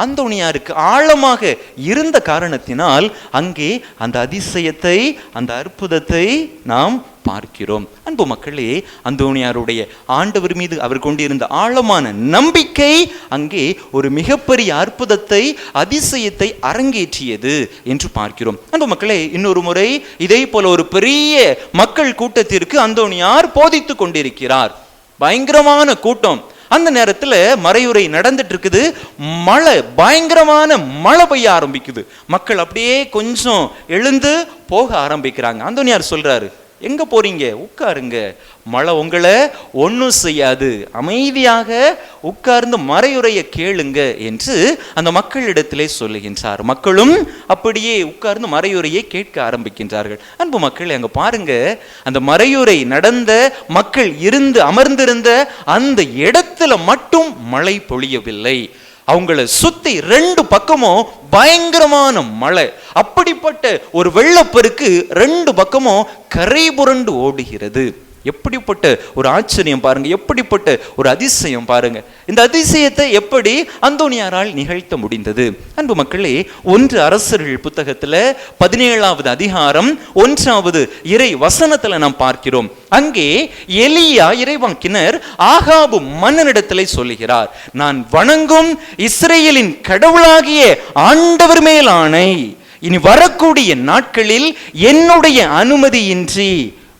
அந்தோணியாருக்கு ஆழமாக இருந்த காரணத்தினால் அங்கே அந்த அதிசயத்தை, அந்த அற்புதத்தை நாம் பார்க்கிறோம். அன்பு மக்களே, அந்தோணியாருடைய ஆண்டவர் மீது அவர் கொண்டிருந்த ஆழமான நம்பிக்கை அங்கே ஒரு மிகப்பெரிய அற்புதத்தை, அதிசயத்தை அரங்கேற்றியது என்று பார்க்கிறோம். அன்பு மக்களே, இன்னொரு முறை இதே போல ஒரு பெரிய மக்கள் கூட்டத்திற்கு அந்தோணியார் போதித்துக் கொண்டிருக்கிறார். பயங்கரமான கூட்டம். அந்த நேரத்துல மறையுரை நடந்துட்டு இருக்குது. மழை, பயங்கரமான மழை பெய்ய ஆரம்பிக்குது. மக்கள் அப்படியே கொஞ்சம் எழுந்து போக ஆரம்பிக்கிறாங்க. அந்தோணியார் சொல்றாரு, எங்க போறீங்க? உட்காருங்க, மழை உங்களை ஒன்றும் செய்யாது, அமைதியாக உட்கார்ந்து மறையுரையை கேளுங்க என்று அந்த மக்களிடத்திலே சொல்லுகின்றார். மக்களும் அப்படியே உட்கார்ந்து மறையுரையை கேட்க ஆரம்பிக்கின்றார்கள். அன்பு மக்கள், அங்க பாருங்க, அந்த மறையுரை நடந்த மக்கள் அமர்ந்திருந்த அந்த இடத்துல மட்டும் மழை பொழியவில்லை. அவங்கள சுத்தி ரெண்டு பக்கமும் பயங்கரமான மழை. அப்படிப்பட்ட ஒரு வெள்ளப்பெருக்கு ரெண்டு பக்கமும் கரை புரண்டு ஓடுகிறது. எப்படிப்பட்ட ஒரு ஆச்சரியம் பாருங்க, எப்படிப்பட்ட ஒரு அதிசயம் பாருங்க. இந்த அதிசயத்தை எப்படி அந்தோணியாரால் நிகழ்த்த முடிந்தது? அன்பு மக்களே, 1 அரசர்கள் புத்தகத்துல 17வது அதிகாரம் 1வது இறை வசனத்துல நாம் பார்க்கிறோம். அங்கே எலியா இறைவாக்கினர் ஆகாபு மன்னனிடத்திலே சொல்லுகிறார், நான் வணங்கும் இஸ்ரேலின் கடவுளாகிய ஆண்டவர் மேல் ஆணை, இனி வரக்கூடிய நாட்களில் என்னுடைய அனுமதியின்றி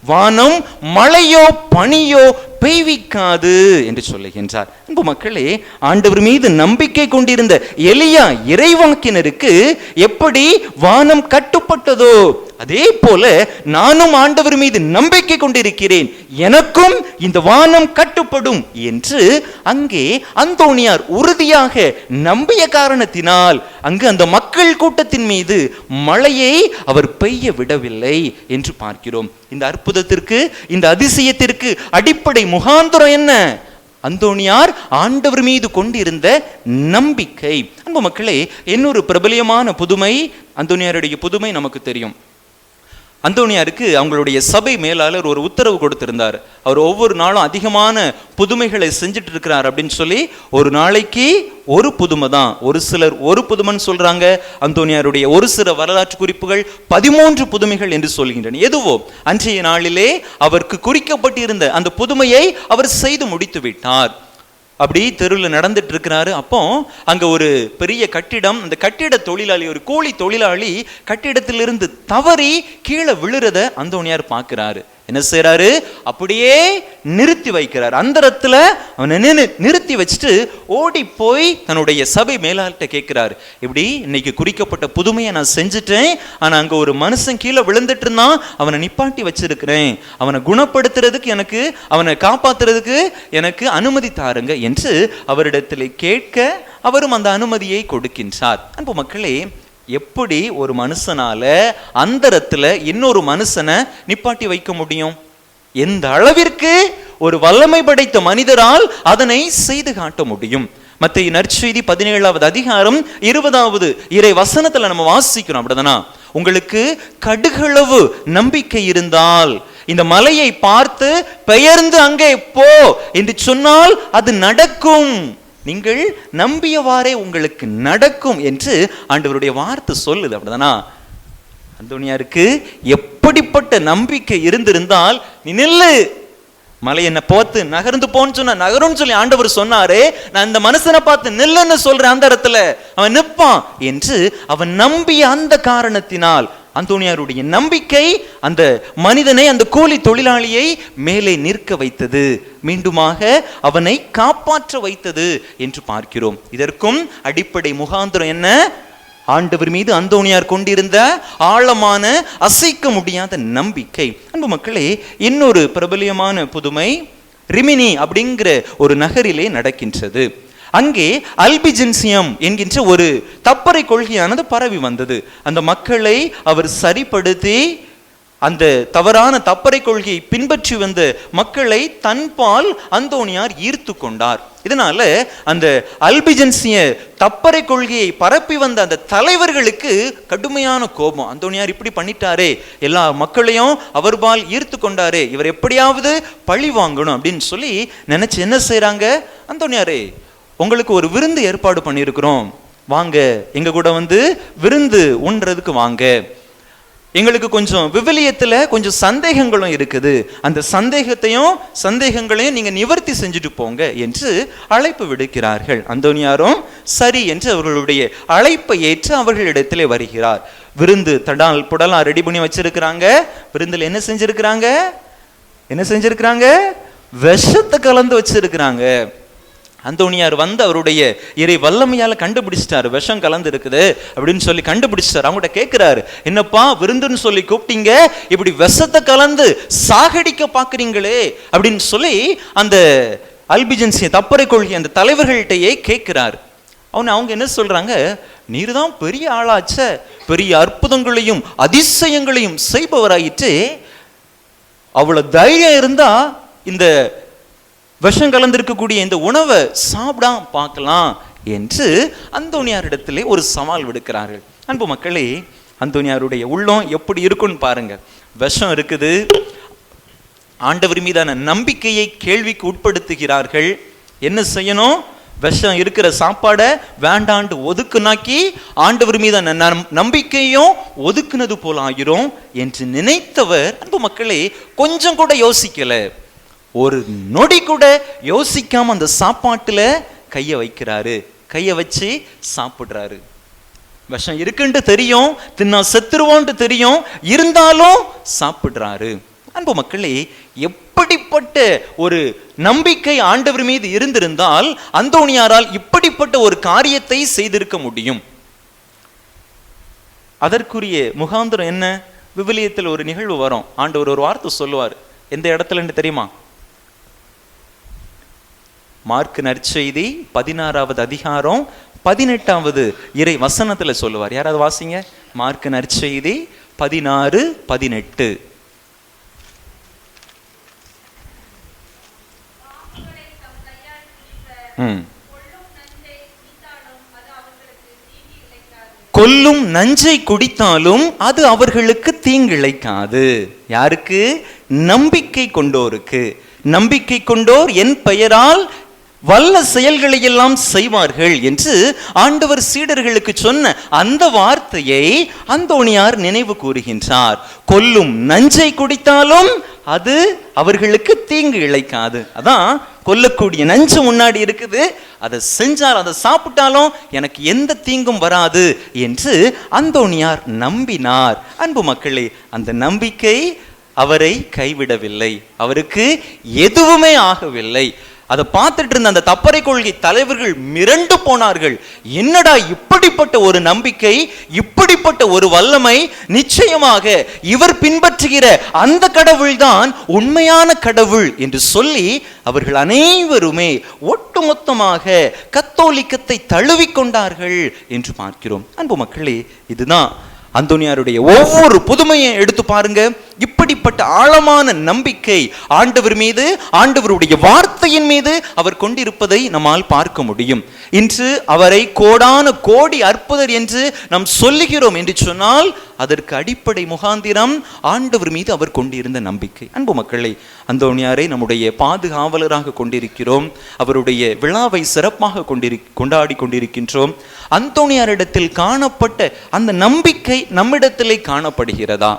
வானம் மழையோ பனியோ பெய்விக்காது என்று சொல்லுகின்றார். அன்பு மக்களே, ஆண்டவர் மீது நம்பிக்கை கொண்டிருந்த எலியா இறைவாக்கினருக்கு எப்படி வானம் கட்டுப்பட்டதோ அதே போல நானும் ஆண்டவர் மீது நம்பிக்கை கொண்டிருக்கிறேன், எனக்கும் இந்த வானம் கட்டுப்படும் என்று அங்கே அந்தோணியார் உறுதியாக நம்பிய காரணத்தினால் அங்கு அந்த மக்கள் கூட்டத்தின் மீது மழையை அவர் பெய்ய விடவில்லை என்று பார்க்கிறோம். இந்த அற்புதத்திற்கு, இந்த அதிசயத்திற்கு அடிப்படை முகாந்திரம் என்ன? அந்தோணியார் ஆண்டவர் மீது கொண்டிருந்த நம்பிக்கை. அன்பு மக்களே, இன்னொரு பிரபலியமான புதுமை, அந்தோணியாருடைய புதுமை நமக்கு தெரியும். அந்தோணியாருக்கு அவங்களுடைய சபை மேலாளர் ஒரு உத்தரவு கொடுத்திருந்தார். அவர் ஒவ்வொரு நாளும் அதிகமான புதுமைகளை செஞ்சுட்டு இருக்கிறார் அப்படின்னு சொல்லி ஒரு நாளைக்கு ஒரு புதுமை தான். ஒரு சிலர் ஒரு புதுமைன்னு சொல்றாங்க. அந்தோணியாருடைய ஒரு சில வரலாற்று குறிப்புகள் 13 புதுமைகள் என்று சொல்கின்றன. எதுவோ அன்றைய நாளிலே அவருக்கு குறிக்கப்பட்டிருந்த அந்த புதுமையை அவர் செய்து முடித்து விட்டார். அப்படி தெருவில் நடந்துட்டு இருக்கிறாரு. அப்போ அங்க ஒரு பெரிய கட்டிடம், அந்த கட்டிட தொழிலாளி, ஒரு கூலி தொழிலாளி கட்டிடத்திலிருந்து தவறி கீழே விழுறத அந்தோணியார் பார்க்கிறாரு. என்ன செய்யறாரு? அப்படியே நிறுத்தி வைக்கிறார். அந்தரத்துல அவனை நிறுத்தி வச்சுட்டு ஓடி போய் தன்னுடைய சபை மேலாளர்கிட்ட கேட்கிறாரு, இப்படி இன்னைக்கு குறிக்கப்பட்ட புதுமையை நான் செஞ்சுட்டேன், ஆனா அங்க ஒரு மனுஷன் கீழே விழுந்துட்டு இருந்தான், அவனை நிப்பாட்டி வச்சிருக்கிறேன், அவனை குணப்படுத்துறதுக்கு, எனக்கு அவனை காப்பாத்துறதுக்கு எனக்கு அனுமதி தாருங்க என்று அவரிடத்தில் கேட்க அவரும் அந்த அனுமதியை கொடுக்கின்றார். அன்பு மக்களே, எப்படி ஒரு மனுஷனால அந்தரத்துல இன்னொரு மனுஷனை நிப்பாட்டி வைக்க முடியும்? எந்த அளவிற்கு ஒரு வல்லமை படைத்த மனிதரால் அதனை செய்து காட்ட முடியும்? மத்தேயு நற்செய்தி 17வது அதிகாரம் 20வது இறை வசனத்துல நம்ம வாசிக்கிறோம். அப்படிதானா? உங்களுக்கு கடுகளவு நம்பிக்கை இருந்தால் இந்த மலையை பார்த்து பெயர்ந்து அங்கே போ என்று சொன்னால் அது நடக்கும், நீங்கள் நம்பியவாறே உங்களுக்கு நடக்கும் என்று ஆண்டவருடைய வார்த்தை சொல்லுது. அப்படிதானா? அந்தோணியாருக்கு எப்படிப்பட்ட நம்பிக்கை இருந்திருந்தால், நீ நில்லு, மலை என்ன பார்த்து நகர்ந்து போன்னு சொன்ன நகரும் சொல்லி ஆண்டவர் சொன்னாரே, நான் இந்த மனுஷனை பார்த்து நில்லுன்னு சொல்றேன், அந்த இடத்துல அவன் நிற்பான் என்று அவன் நம்பிய அந்த காரணத்தினால் அந்தோணியாருடைய நம்பிக்கை அந்த மனிதனை, அந்த கூலி தொழிலாளியை மேலே நிற்க வைத்தது, மீண்டுமாக அவனை காப்பாற்ற வைத்தது என்று பார்க்கிறோம். இதற்கும் அடிப்படை முகாந்திரம் என்ன? ஆண்டவர் மீது அந்தோணியார் கொண்டிருந்த ஆழமான, அசைக்க முடியாத நம்பிக்கை. அன்பு மக்களே, இன்னொரு பிரபலியமான புதுமை ரிமினி அப்படிங்கிற ஒரு நகரிலே நடக்கின்றது. அங்கே அல்பிஜென்சியம் என்கின்ற ஒரு தப்பறை கொள்கையானது பரவி வந்தது. அந்த மக்களை அவர் சரிப்படுத்தி அந்த தவறான தப்பறை கொள்கையை பின்பற்றி வந்த மக்களை தன்பால் அந்தோனியார் ஈர்த்து கொண்டார். இதனால அந்த அல்பிஜென்சிய தப்பறை கொள்கையை பரப்பி வந்த அந்த தலைவர்களுக்கு கடுமையான கோபம். அந்தோனியார் இப்படி பண்ணிட்டாரே, எல்லா மக்களையும் அவர்பால் ஈர்த்து கொண்டாரே, இவர் எப்படியாவது பழி வாங்கணும் அப்படின்னு சொல்லி நினைச்சு என்ன செய்யறாங்க, அந்தோனியாரே உங்களுக்கு ஒரு விருந்து ஏற்பாடு பண்ணியிருக்கிறோம், வாங்க எங்க கூட வந்து விருந்து உண்றதுக்கு வாங்க, எங்களுக்கு கொஞ்சம் விவிலியத்துல கொஞ்சம் சந்தேகங்களும் இருக்குது, அந்த சந்தேகங்களையும் நீங்க நிவர்த்தி செஞ்சுட்டு போங்க என்று அழைப்பு விடுக்கிறார்கள். அந்தோனியாரும் சரி என்று அவர்களுடைய அழைப்பை ஏற்று அவர்களிடத்திலே வருகிறார். விருந்து தடால் புடலா ரெடி பண்ணி வச்சிருக்கிறாங்க. விருந்துல என்ன செஞ்சிருக்கிறாங்க, விஷத்தை கலந்து வச்சிருக்கிறாங்க. அந்தோனியார் வந்து அவருடைய இறை வல்லமையால கண்டுபிடிச்சிட்டாரு, விஷம் கலந்து இருக்குது அப்படின்னு சொல்லி கண்டுபிடிச்சிட்டாரு. அவங்ககிட்ட கேட்கிறாரு, என்னப்பா விருந்துன்னு சொல்லி கூப்பிட்டீங்க, இப்படி விஷத்தை கலந்து சாகடிக்க பாக்குறீங்களே அப்படின்னு சொல்லி அந்த அல்பிஜென்சிய தப்பறை கொள்கை அந்த தலைவர்கள்ட்டையே கேட்கிறார். அவங்க என்ன சொல்றாங்க, நீர் தான் பெரிய ஆளாச்ச, பெரிய அற்புதங்களையும் அதிசயங்களையும் செய்பவராயிற்று, அவ்வளவு தைரியம் இருந்தா இந்த விஷம் கலந்திருக்கக்கூடிய இந்த உணவை சாப்பிடாம பார்க்கலாம் என்று அந்தோனியாரிடத்திலே ஒரு சவால் விடுக்கிறார்கள். அன்பு மக்களே, அந்தோனியாருடைய உள்ளம் எப்படி இருக்குன்னு பாருங்க. விஷம் இருக்குது, ஆண்டவர் மீதான நம்பிக்கையை கேள்விக்கு உட்படுத்துகிறார்கள். என்ன செய்யணும், விஷம் இருக்கிற சாப்பாடை வேண்டாண்டு ஒதுக்குனாக்கி ஆண்டவர் மீதான நம்பிக்கையும் ஒதுக்குனது போல ஆகிரும் என்று நினைத்தவர், அன்பு மக்களே, கொஞ்சம் கூட யோசிக்கல, ஒரு நொடி கூட யோசிக்காம அந்த சாப்பாட்டுல கைய வைக்கிறாரு, கைய வச்சு சாப்பிடுறாரு. விஷம் இருக்குன்னு தெரியும், தின்னா செத்துருவோன்ட்டு தெரியும், இருந்தாலும் சாப்பிடுறாரு. அன்பு மக்களே, எப்படிப்பட்ட ஒரு நம்பிக்கை ஆண்டவர் மீது இருந்திருந்தால் அந்தோனியாரால் இப்படிப்பட்ட ஒரு காரியத்தை செய்திருக்க முடியும். அதற்குரிய முகாந்திரம் என்ன, விவிலியத்தில் ஒரு நிகழ்வு வரும், ஆண்டவர் ஒரு வார்த்தை சொல்லுவார். எந்த இடத்துல தெரியுமா, மார்க் நற்செய்தி 16வது அதிகாரம் 18வது இறை வசனத்துல சொல்லுவார். யாராவது வாசிங்க, மார்க் நற்செய்தி 16:18. கொல்லும் நஞ்சை குடித்தாலும் அது அவர்களுக்கு தீங்கிழைக்காது. யாருக்கு, நம்பிக்கை கொண்டோருக்கு. நம்பிக்கை கொண்டோர் என் பெயரால் வல்ல செயல்களை எல்லாம் செய்வார்கள் என்று ஆண்டவர் சீடர்களுக்கு சொன்ன அந்த வார்த்தையை அந்தோனியார் நினைவு கூறுகின்றார். கொல்லும் நஞ்சை குடித்தாலும் அது அவர்களுக்கு தீங்கு இழைக்காது. அதான் கொல்லக்கூடிய நஞ்சு முன்னாடி இருக்குது, அதை செஞ்சால் அதை சாப்பிட்டாலும் எனக்கு எந்த தீங்கும் வராது என்று அந்தோனியார் நம்பினார். அன்பு மக்களே, அந்த நம்பிக்கை அவரை கைவிடவில்லை, அவருக்கு எதுவுமே ஆகவில்லை. அதை பார்த்துட்டு இருந்த அந்த தப்பறை கொள்கை தலைவர்கள் மிரண்டு போனார்கள். என்னடா இப்படிப்பட்ட ஒரு நம்பிக்கை, இப்படிப்பட்ட ஒரு வல்லமை, நிச்சயமாக இவர் பின்பற்றுகிற அந்த கடவுள்தான் உண்மையான கடவுள் என்று சொல்லி அவர்கள் அனைவருமே ஒட்டுமொத்தமாக கத்தோலிக்கத்தை தழுவிக்கொண்டார்கள் என்று பார்க்கிறோம். அன்பு மக்களே, இதுதான் அந்தோனியாருடைய ஒவ்வொரு புதுமையை எடுத்து பாருங்க. இப்படிப்பட்ட ஆழமான நம்பிக்கை ஆண்டவர் மீது, ஆண்டவருடைய வார்த்தையின் மீது அவர் கொண்டிருப்பதை நம்மால் பார்க்க முடியும். இன்று அவரை கோடான கோடி அற்புதர் என்று நாம் சொல்லுகிறோம் என்று சொன்னால் அதற்கு அடிப்படை முகாந்திரம் ஆண்டவர் மீது அவர் கொண்டிருந்த நம்பிக்கை. அன்பு மக்களை, அந்தோனியாரை நம்முடைய பாதுகாவலராக கொண்டிருக்கிறோம். அவருடைய விழாவை சிறப்பாக கொண்டாடி கொண்டிருக்கின்றோம். அந்தோனியாரிடத்தில் காணப்பட்ட அந்த நம்பிக்கை நம்மிடத்திலே காணப்படுகிறதா?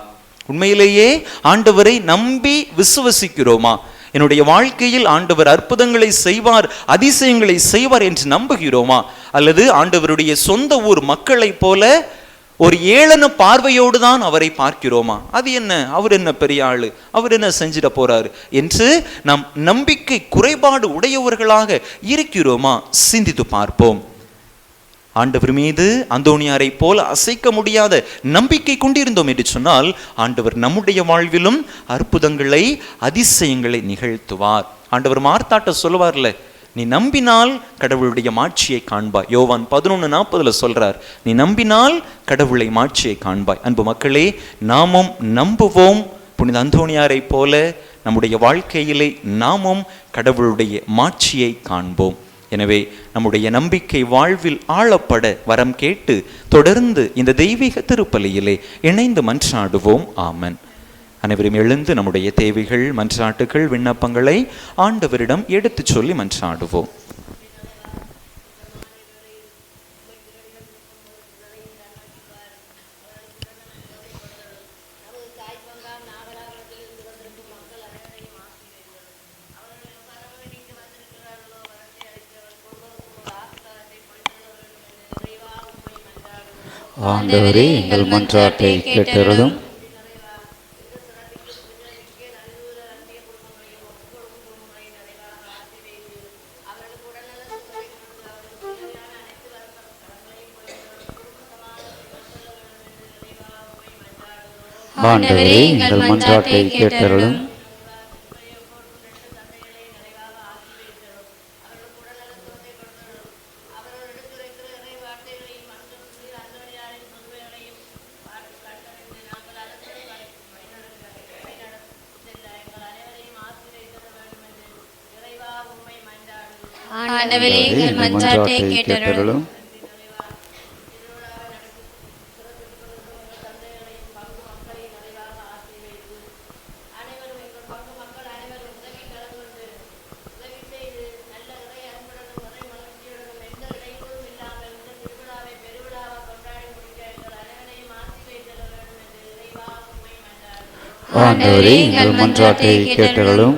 உண்மையிலேயே ஆண்டவரை நம்பி விசுவசிக்கிறோமா? என்னுடைய வாழ்க்கையில் ஆண்டவர் அற்புதங்களை செய்வார், அதிசயங்களை செய்வார் என்று நம்புகிறோமா? அல்லது ஆண்டவருடைய சொந்த ஊர் மக்களைப் போல ஒரு ஏளன பார்வையோடு தான் அவரை பார்க்கிறோமா? அது என்ன, அவர் என்ன பெரிய ஆளு, அவர் என்ன செஞ்சிட போறாரு என்று நாம் நம்பிக்கை குறைபாடு உடையவர்களாக இருக்கிறோமா? சிந்தித்து பார்ப்போம். ஆண்டவர் மீது அந்தோனியாரை போல அசைக்க முடியாத நம்பிக்கை கொண்டிருந்தோம் என்று சொன்னால் ஆண்டவர் நம்முடைய வாழ்விலும் அற்புதங்களை, அதிசயங்களை நிகழ்த்துவார். ஆண்டவர் மார்த்தாட்ட சொல்லுவார்ல, நீ நம்பினால் கடவுளுடைய மாட்சியை காண்பாய். யோவான் 11:40 சொல்றார், நீ நம்பினால் கடவுளை மாட்சியை காண்பாய். அன்பு மக்களே, நாமும் நம்புவோம். புனித அந்தோணியாரை போல நம்முடைய வாழ்க்கையிலே நாமும் கடவுளுடைய மாட்சியை காண்போம். எனவே நம்முடைய நம்பிக்கை வாழ்வில் ஆளப்பட வரம் கேட்டு தொடர்ந்து இந்த தெய்வீக திருப்பலியிலே இணைந்து மன்றாடுவோம். ஆமன். அனைவரும் எழுந்து நம்முடைய தேவைகள், மன்றாட்டுகள், விண்ணப்பங்களை ஆண்டவரிடம் எடுத்து சொல்லி மன்றாடுவோம். ஆண்டவரே, எங்கள் மன்றாட்டை கேட்டருளும். ஆண்டவரே, எங்கள் மன்றாட்டை கேட்டருளும். ஆண்டவரே, எங்கள் மன்றாட்டை கேட்டருளும். ஆண்டவரே, எங்கள் மன்றாட்டை கேட்டருளும்.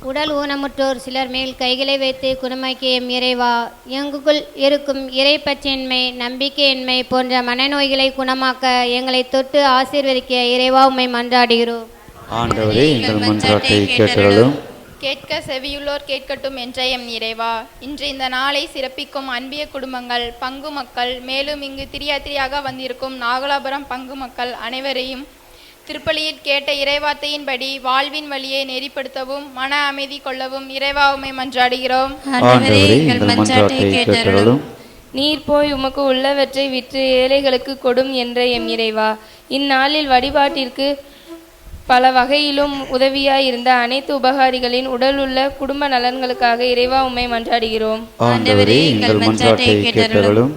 உடல் ஊனமுற்றோர் சிலர் மேல் கைகளை வைத்து குணமாக்கிய இறைவா, எங்குக்குள் இருக்கும் இறைப்பற்றின்மை, நம்பிக்கையின்மை போன்ற மனநோய்களை குணமாக்க எங்களை தொட்டு ஆசீர்வதிக்க இறைவா உம்மை மன்றாடுகிறோம். ஆண்டவரே, எங்கள் மன்றாட்டை கேட்டருளும். கேட்க செவியுள்ளோர் கேட்கட்டும் என்ற எம் இறைவா, இன்று இந்த நாளை சிறப்பிக்கும் அன்பிய குடும்பங்கள், பங்கு மக்கள், மேலும் இங்கு திரியாக வந்திருக்கும் நாகலாபுரம் பங்கு மக்கள் அனைவரையும் திருப்பலியில் கேட்ட இறைவார்த்தையின்படி வாழ்வின் வழியை நெறிப்படுத்தவும் மன அமைதி கொள்ளவும் இறைவா உம்மை மன்றாடுகிறோம். ஆண்டவரே, எங்கள் மன்றாட்டை கேட்டருளும். நீர் போய் உமக்கு உள்ளவற்றை விற்று ஏழைகளுக்கு கொடும் என்ற எம் இறைவா, இந்நாளில் வழிபாட்டிற்கு பல வகையிலும் உதவியாய் இருந்த அனைத்து உபகாரிகளின் உடலுள்ள குடும்ப நலன்களுக்காக இறைவா உம்மை மன்றாடுகிறோம். ஆண்டவரே, எங்கள் மன்றாட்டை கேட்டருளும்.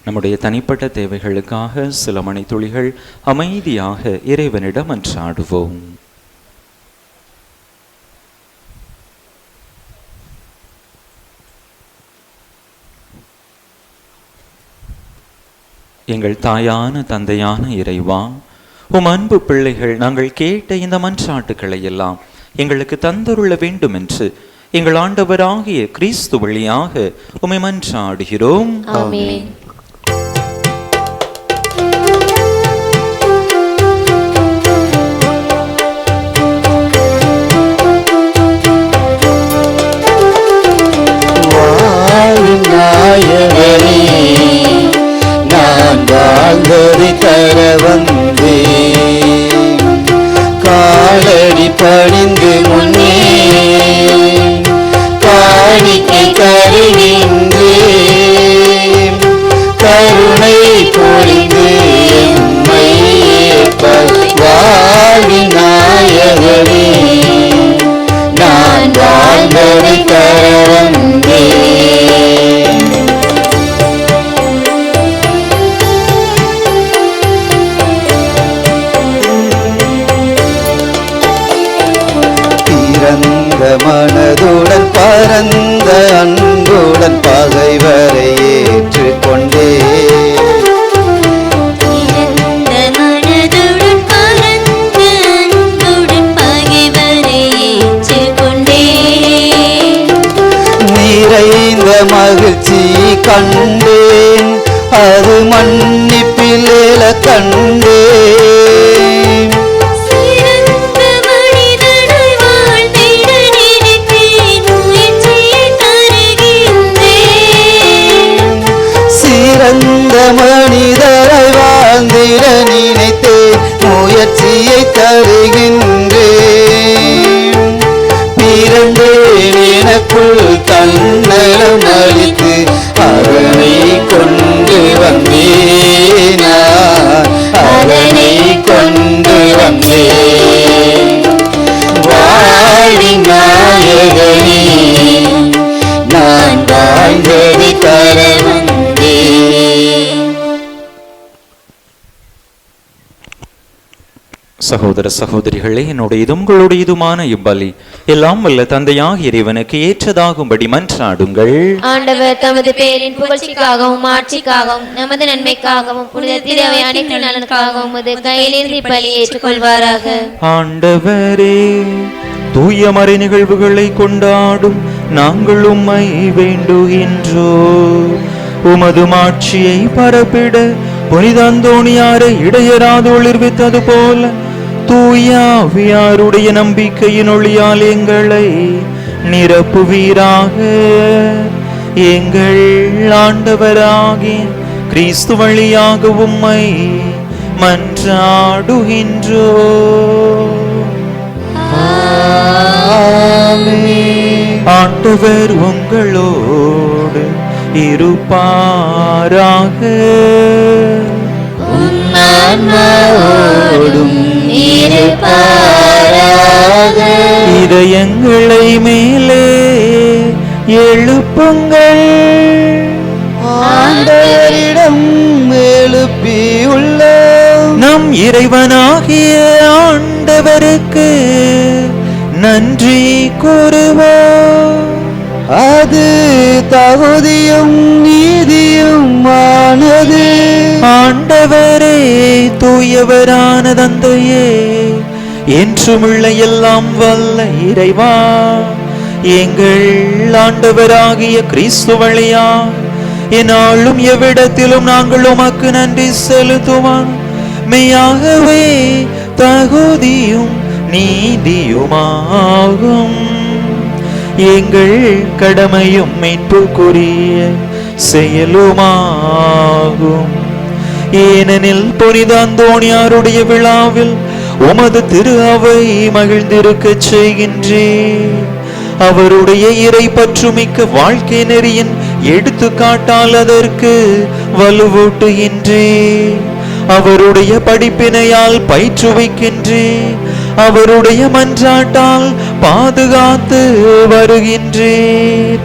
நம்முடைய தனிப்பட்ட தேவைகளுக்காக சில மணித்துளிகள் அமைதியாக இறைவனிடம் மன்றாடுவோம். எங்கள் தாயான தந்தையான இறைவா, உம் அன்பு பிள்ளைகள் நாங்கள் கேட்ட இந்த மன்றாட்டுக்களை எல்லாம் எங்களுக்கு தந்தருள வேண்டும் என்று எங்கள் ஆண்டவராகிய கிறிஸ்து வழியாக உம்மை மன்றாடுகிறோம். ஆமென். நாயகனே, நான் வாழ்ந்ததை தர வந்தேன். காலடி பணிந்து முன்னே காணிக்கை தருகின்றேன். கருணை பொழிந்து எம்மை ஏற்பர் வாழ்வின் நாயகனே, நான் வாழ்ந்ததை தர வந்தேன். மனதுடன் பரந்த அன்புடன் பகைவரை ஏற்றுக்கொண்டே. நிறைந்த மகிழ்ச்சி கண்டேன், அது மன்னிப்பில் கண்டேன். சிறந்த மனிதரை வாழ்ந்திட நினைத்தேன், முயற்சியை தருகின்றேன். பெற வந்தேன். சகோதர சகோதரிகளே, என்னுடையதும் உங்களுடையதுமான இப்பலி எல்லாம் வல்ல தந்தையாக இறைவனுக்கு ஏற்றதாகும்படி மன்றாடுங்கள். ஆண்டவர் தமது பேரின் புகழ்ச்சிக்காகவும் ஆட்சிக்காகவும் நமது நன்மைக்காகவும் புனித திரு அவை அனைத்து நலனுக்காகவும் கையிலிருந்து இப்பலி ஏற்றுக்கொள்வாராக. ஆண்டவரே, தூய மறை நிகழ்வுகளை கொண்டாடும் நாங்கள் உம்மை வேண்டுகின்றோம். உமது மாட்சியை பரப்பிட புனித அந்தோணியாரை இடையராது ஒளிர்வித்தது போல தூயாவியாருடைய நம்பிக்கையின் ஒளியால் எங்களை நிரப்புவீராக. எங்கள் ஆண்டவராகிய கிறிஸ்து வழியாக உம்மை மன்றாடுகின்றோம். ஆண்டவர் உங்களோடு இருப்பாராக. இதயங்களை மேலே எழுப்புங்கள், ஆண்டவரிடம் எழுப்பியுள்ள நம் இறைவனாகிய ஆண்டவருக்கு நன்றி கூறுவோம். அது தகுதியும் நீதியுமானது. ஆண்டவரே, தூயவரான தந்தையே, என்றுமுள்ள எல்லாம் வல்ல இறைவா, எங்கள் ஆண்டவராகிய கிறிஸ்து வழியா என்னாலும் எவ்விடத்திலும் நாங்கள் உமக்கு நன்றி செலுத்துவோம். மெய்யாகவே தகுதியும் நீதியுமாகும். எங்கள் கடமையும் மீட்புக்குரிய செயலுமாகும். ஏனெனில் புனித அந்தோணியாருடைய விழாவில் உமது திரு அவை மகிழ்ந்திருக்க செய்கின்றேன். அவருடைய இறை பற்றுமிக்க வாழ்க்கை நெறியின் எடுத்துக்காட்டால் அதற்கு வலுவூட்டுகின்றேன். அவருடைய படிப்பினையால் பயிற்றுவிக்கின்றேன். அவருடைய மன்றாட்டால் பாதுகாத்து வருகின்றேன்.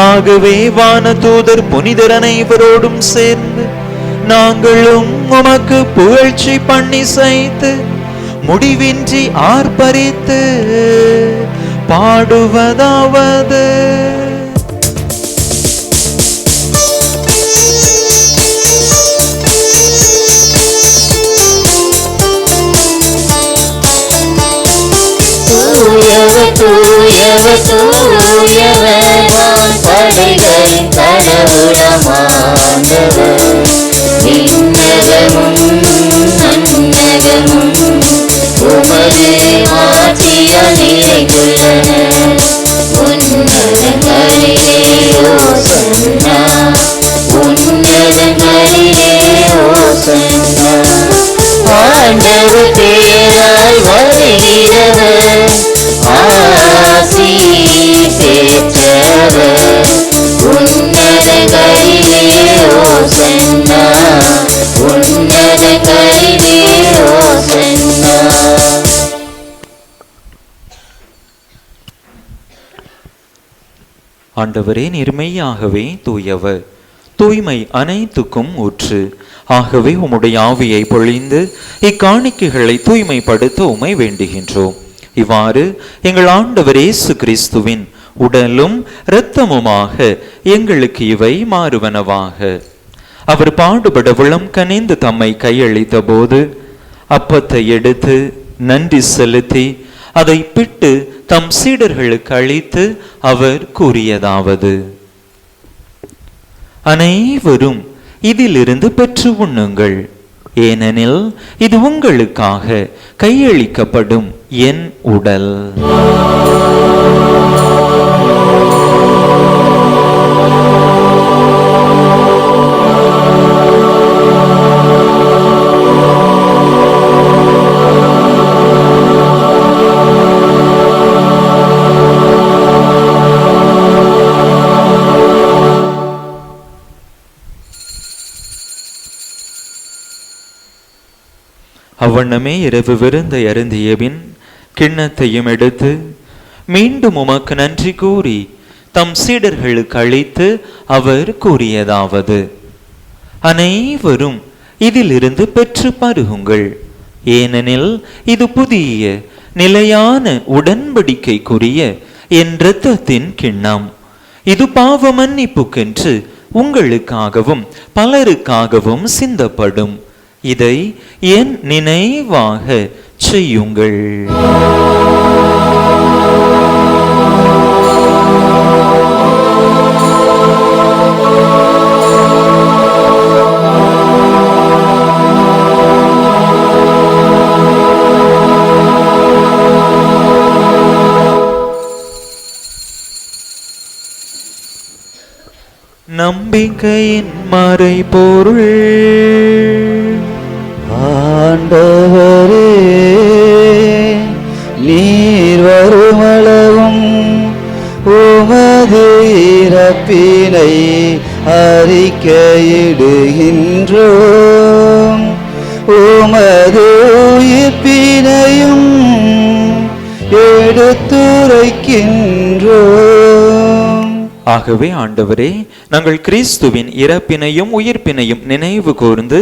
ஆகவே வானதூதர் புனிதர் அனைவரோடும் சேர்ந்து நாங்களும் உமக்கு புகழ்ச்சி பண்ணி செய்து முடிவின்றி ஆர்ப்பரித்து பாடுவதாவது. தூயவர் தூயவர் தூயவர் படைகளின் கடவுளமாண்டவர். விண்ணகமும் மண்ணகமும் உமது ஆட்சியால் நிறைந்துள்ளன. உன்னதங்களிலே ஓசன்னா, உன்னதங்களிலே ஓசன்னா. ஆண்டவர் பேரால் வருகிறவர் ஆசி பெற்றவர். உன்னதங்களிலே ஓசன்னா, உன்னதங்களிலே ஓசன்னா. ஆண்டவரே, நிர்மையாகவே தூயவர், தூய்மை அனைத்துக்கும் ஊற்று. ஆகவே உம்முடைய ஆவியை பொழிந்து இக்காணிக்கைகளை தூய்மைப்படுத்த உம்மை வேண்டுகின்றோம். இவ்வாறு எங்கள் ஆண்டவர் இயேசு கிறிஸ்துவின் உடலும் இரத்தமுமாக எங்களுக்கு இவை மாறுவனவாக. அவர் பாடுபட உளம் கனிந்து தம்மை கையளித்த போது அப்பத்தை எடுத்து நன்றி செலுத்தி அதை பிட்டு தம் சீடர்களுக்கு அளித்து அவர் கூறியதாவது: அனைவரும் இதிலிருந்து பெற்று உண்ணுங்கள், ஏனெனில் இது உங்களுக்காக கையளிக்கப்படும் என் உடல். அவ்வண்ணமே இரவு விருந்தை அருந்தியபின் கிண்ணத்தையும் எடுத்து மீண்டும் உமக்கு நன்றி கூறி தம் சீடர்களுக்கு அளித்து அவர் கூறியதாவது: அனைவரும் இதிலிருந்து பெற்று பருகுங்கள், ஏனெனில் இது புதிய நிலையான உடன்படிக்கைக்குரிய என் இரத்தத்தின் கிண்ணம். இது பாவ மன்னிப்புக்கென்று உங்களுக்காகவும் பலருக்காகவும் சிந்தப்படும். இதை என் நினைவாக செய்யுங்கள். நம்பிக்கையின் மறைபொருள். ஆண்டவரே, நீர் வருமளவும் உமது இறப்பினை அறிக்கையிடுகின்றோம், உமது உயிர்ப்பினையும் எடுத்துரைக்கின்றோம். ஆகவே ஆண்டவரே, நாங்கள் கிறிஸ்துவின் இறப்பினையும் உயிர்ப்பினையும் நினைவு கூர்ந்து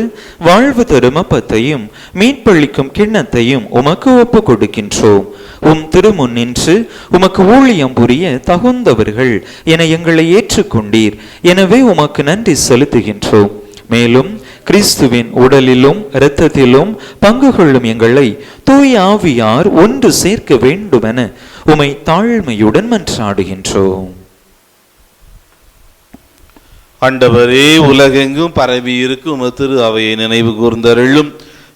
வாழ்வு தரும் அப்பத்தையும் மீட்பளிக்கும் கிண்ணத்தையும் உமக்கு ஒப்பு கொடுக்கின்றோம். உம் திருமுன் நின்று உமக்கு ஊழியம் புரிய தகுந்தவர்கள் என எங்களை ஏற்றுக்கொண்டீர். எனவே உமக்கு நன்றி செலுத்துகின்றோம். மேலும் கிறிஸ்துவின் உடலிலும் இரத்தத்திலும் பங்கு கொள்ளும் எங்களை தூய ஆவியார் ஒன்று சேர்க்க வேண்டுமென உமை தாழ்மையுடன் மன்றாடுகின்றோம். ஆண்டவரே, உலகெங்கும் பரவி இருக்கும் திரு அவையை நினைவு கூர்ந்தருளும்.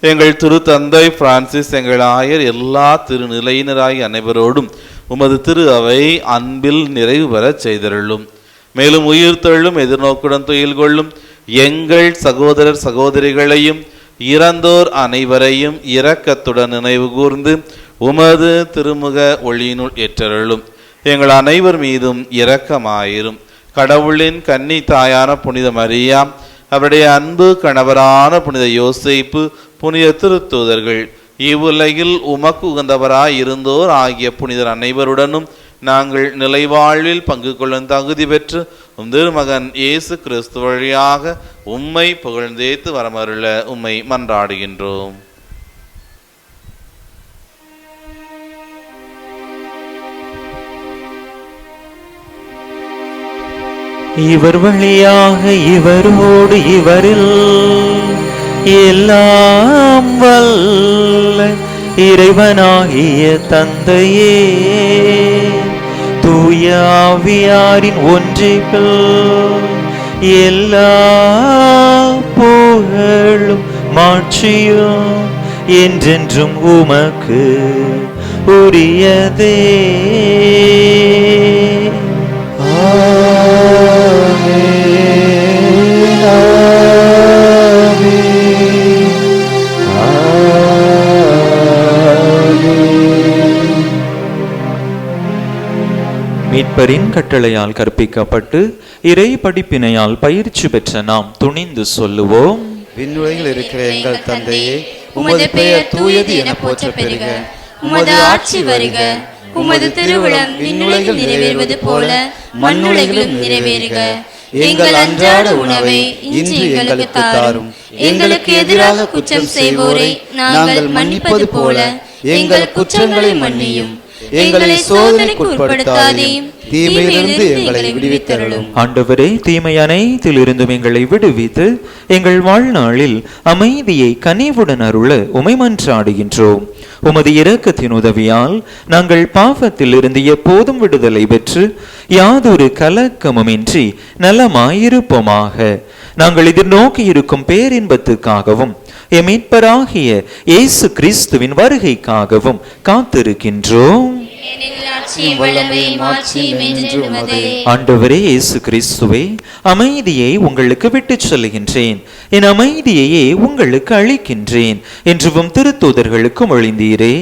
எங்கள் திரு தந்தை பிரான்சிஸ், எங்கள் ஆயர், எல்லா திருநிலையினராகிய அனைவரோடும் உமது திரு அவை அன்பில் நிறைவு பெறச் செய்தருளும். மேலும் உயிர்த்தெழும் எதிர்நோக்குடன் துயில் கொள்ளும் எங்கள் சகோதரர் சகோதரிகளையும் இறந்தோர் அனைவரையும் இரக்கத்துடன் நினைவு கூர்ந்து உமது திருமுக ஒளியினுள் ஏற்றருளும். எங்கள் அனைவர் மீதும் இரக்கமாயிரும். கடவுளின் கன்னி தாயான புனித மரியா, அவருடைய அன்பு கணவரான புனித யோசேப்பு, புனித திருத்தூதர்கள், இவ்வுலகில் உமக்கு உகந்தவராய் இருந்தோர் ஆகிய புனிதர் அனைவருடனும் நாங்கள் நிலைவாழ்வில் பங்கு கொள்ளும் தகுதி பெற்று உம் திருமகன் இயேசு கிறிஸ்து வழியாக உம்மை புகழ்ந்தேத்து வரமருள உம்மை மன்றாடுகின்றோம். இவர் வழியாக இவரோடு இவரில் எல்லாம் வல்ல இறைவனாகிய தந்தையே, தூய ஆவியாரின் ஒன்றிப்பில் எல்லா புகழும் மாட்சியும் என்றென்றும் உமக்கு உரியதே. மீட்பரின் கட்டளையால் கற்பிக்கப்பட்டு இறை படிப்பினையால் பயிற்சி பெற்ற நாம் துணிந்து சொல்லுவோம்: விண்ணுலகில் இருக்கிற எங்கள் தந்தையே, உமது பெயர் தூயது என போற்ற பெறுக. உமது ஆட்சி வருக. உமது திருவுளம் விண்ணுலகில் நிறைவேறுவது போல மண்ணுலகிலும் நிறைவேறுக. எங்கள் அன்றாட உணவை இன்று எங்களுக்கு தாரும். எங்களுக்கு எதிராக குற்றம் செய்வோரை நாங்கள் மன்னிப்பது போல எங்கள் குற்றங்களை மன்னியும். எங்களை சோதனைக்கு உட்படுத்தாதேயும், தீமையிலிருந்து எங்களை விடுவித்தருளும். ஆண்டவரே, தீமை அனைத்திலிருந்தும் எங்களை விடுவித்து எங்கள் வாழ்நாளில் அமைதியை கனிவுடன் அருள உமை மன்றாடுகின்றோம். உமது இரக்கத்தின் உதவியால் நாங்கள் பாவத்தில் இருந்து எப்போதும் விடுதலை பெற்று யாதொரு கலக்கமுமின்றி நலமாயிருப்போமாக. நாங்கள் எதிர்நோக்கி இருக்கும் பேரின்பத்துக்காகவும் எம் மீட்பராகிய இயேசு கிறிஸ்துவின் வருகைக்காகவும் காத்திருக்கின்றோம். ஆண்டவரே இயேசு கிறிஸ்துவே, அமைதியை உங்களுக்கு விட்டுச் செல்கின்றேன், என் அமைதியையே உங்களுக்கு அளிக்கின்றேன் என்றும் திருத்தூதர்களுக்கு மொழிந்தீரே.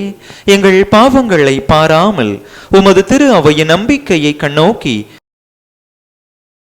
எங்கள் பாவங்களை பாராமல் உமது திரு அவையின் நம்பிக்கையை கண்ணோக்கி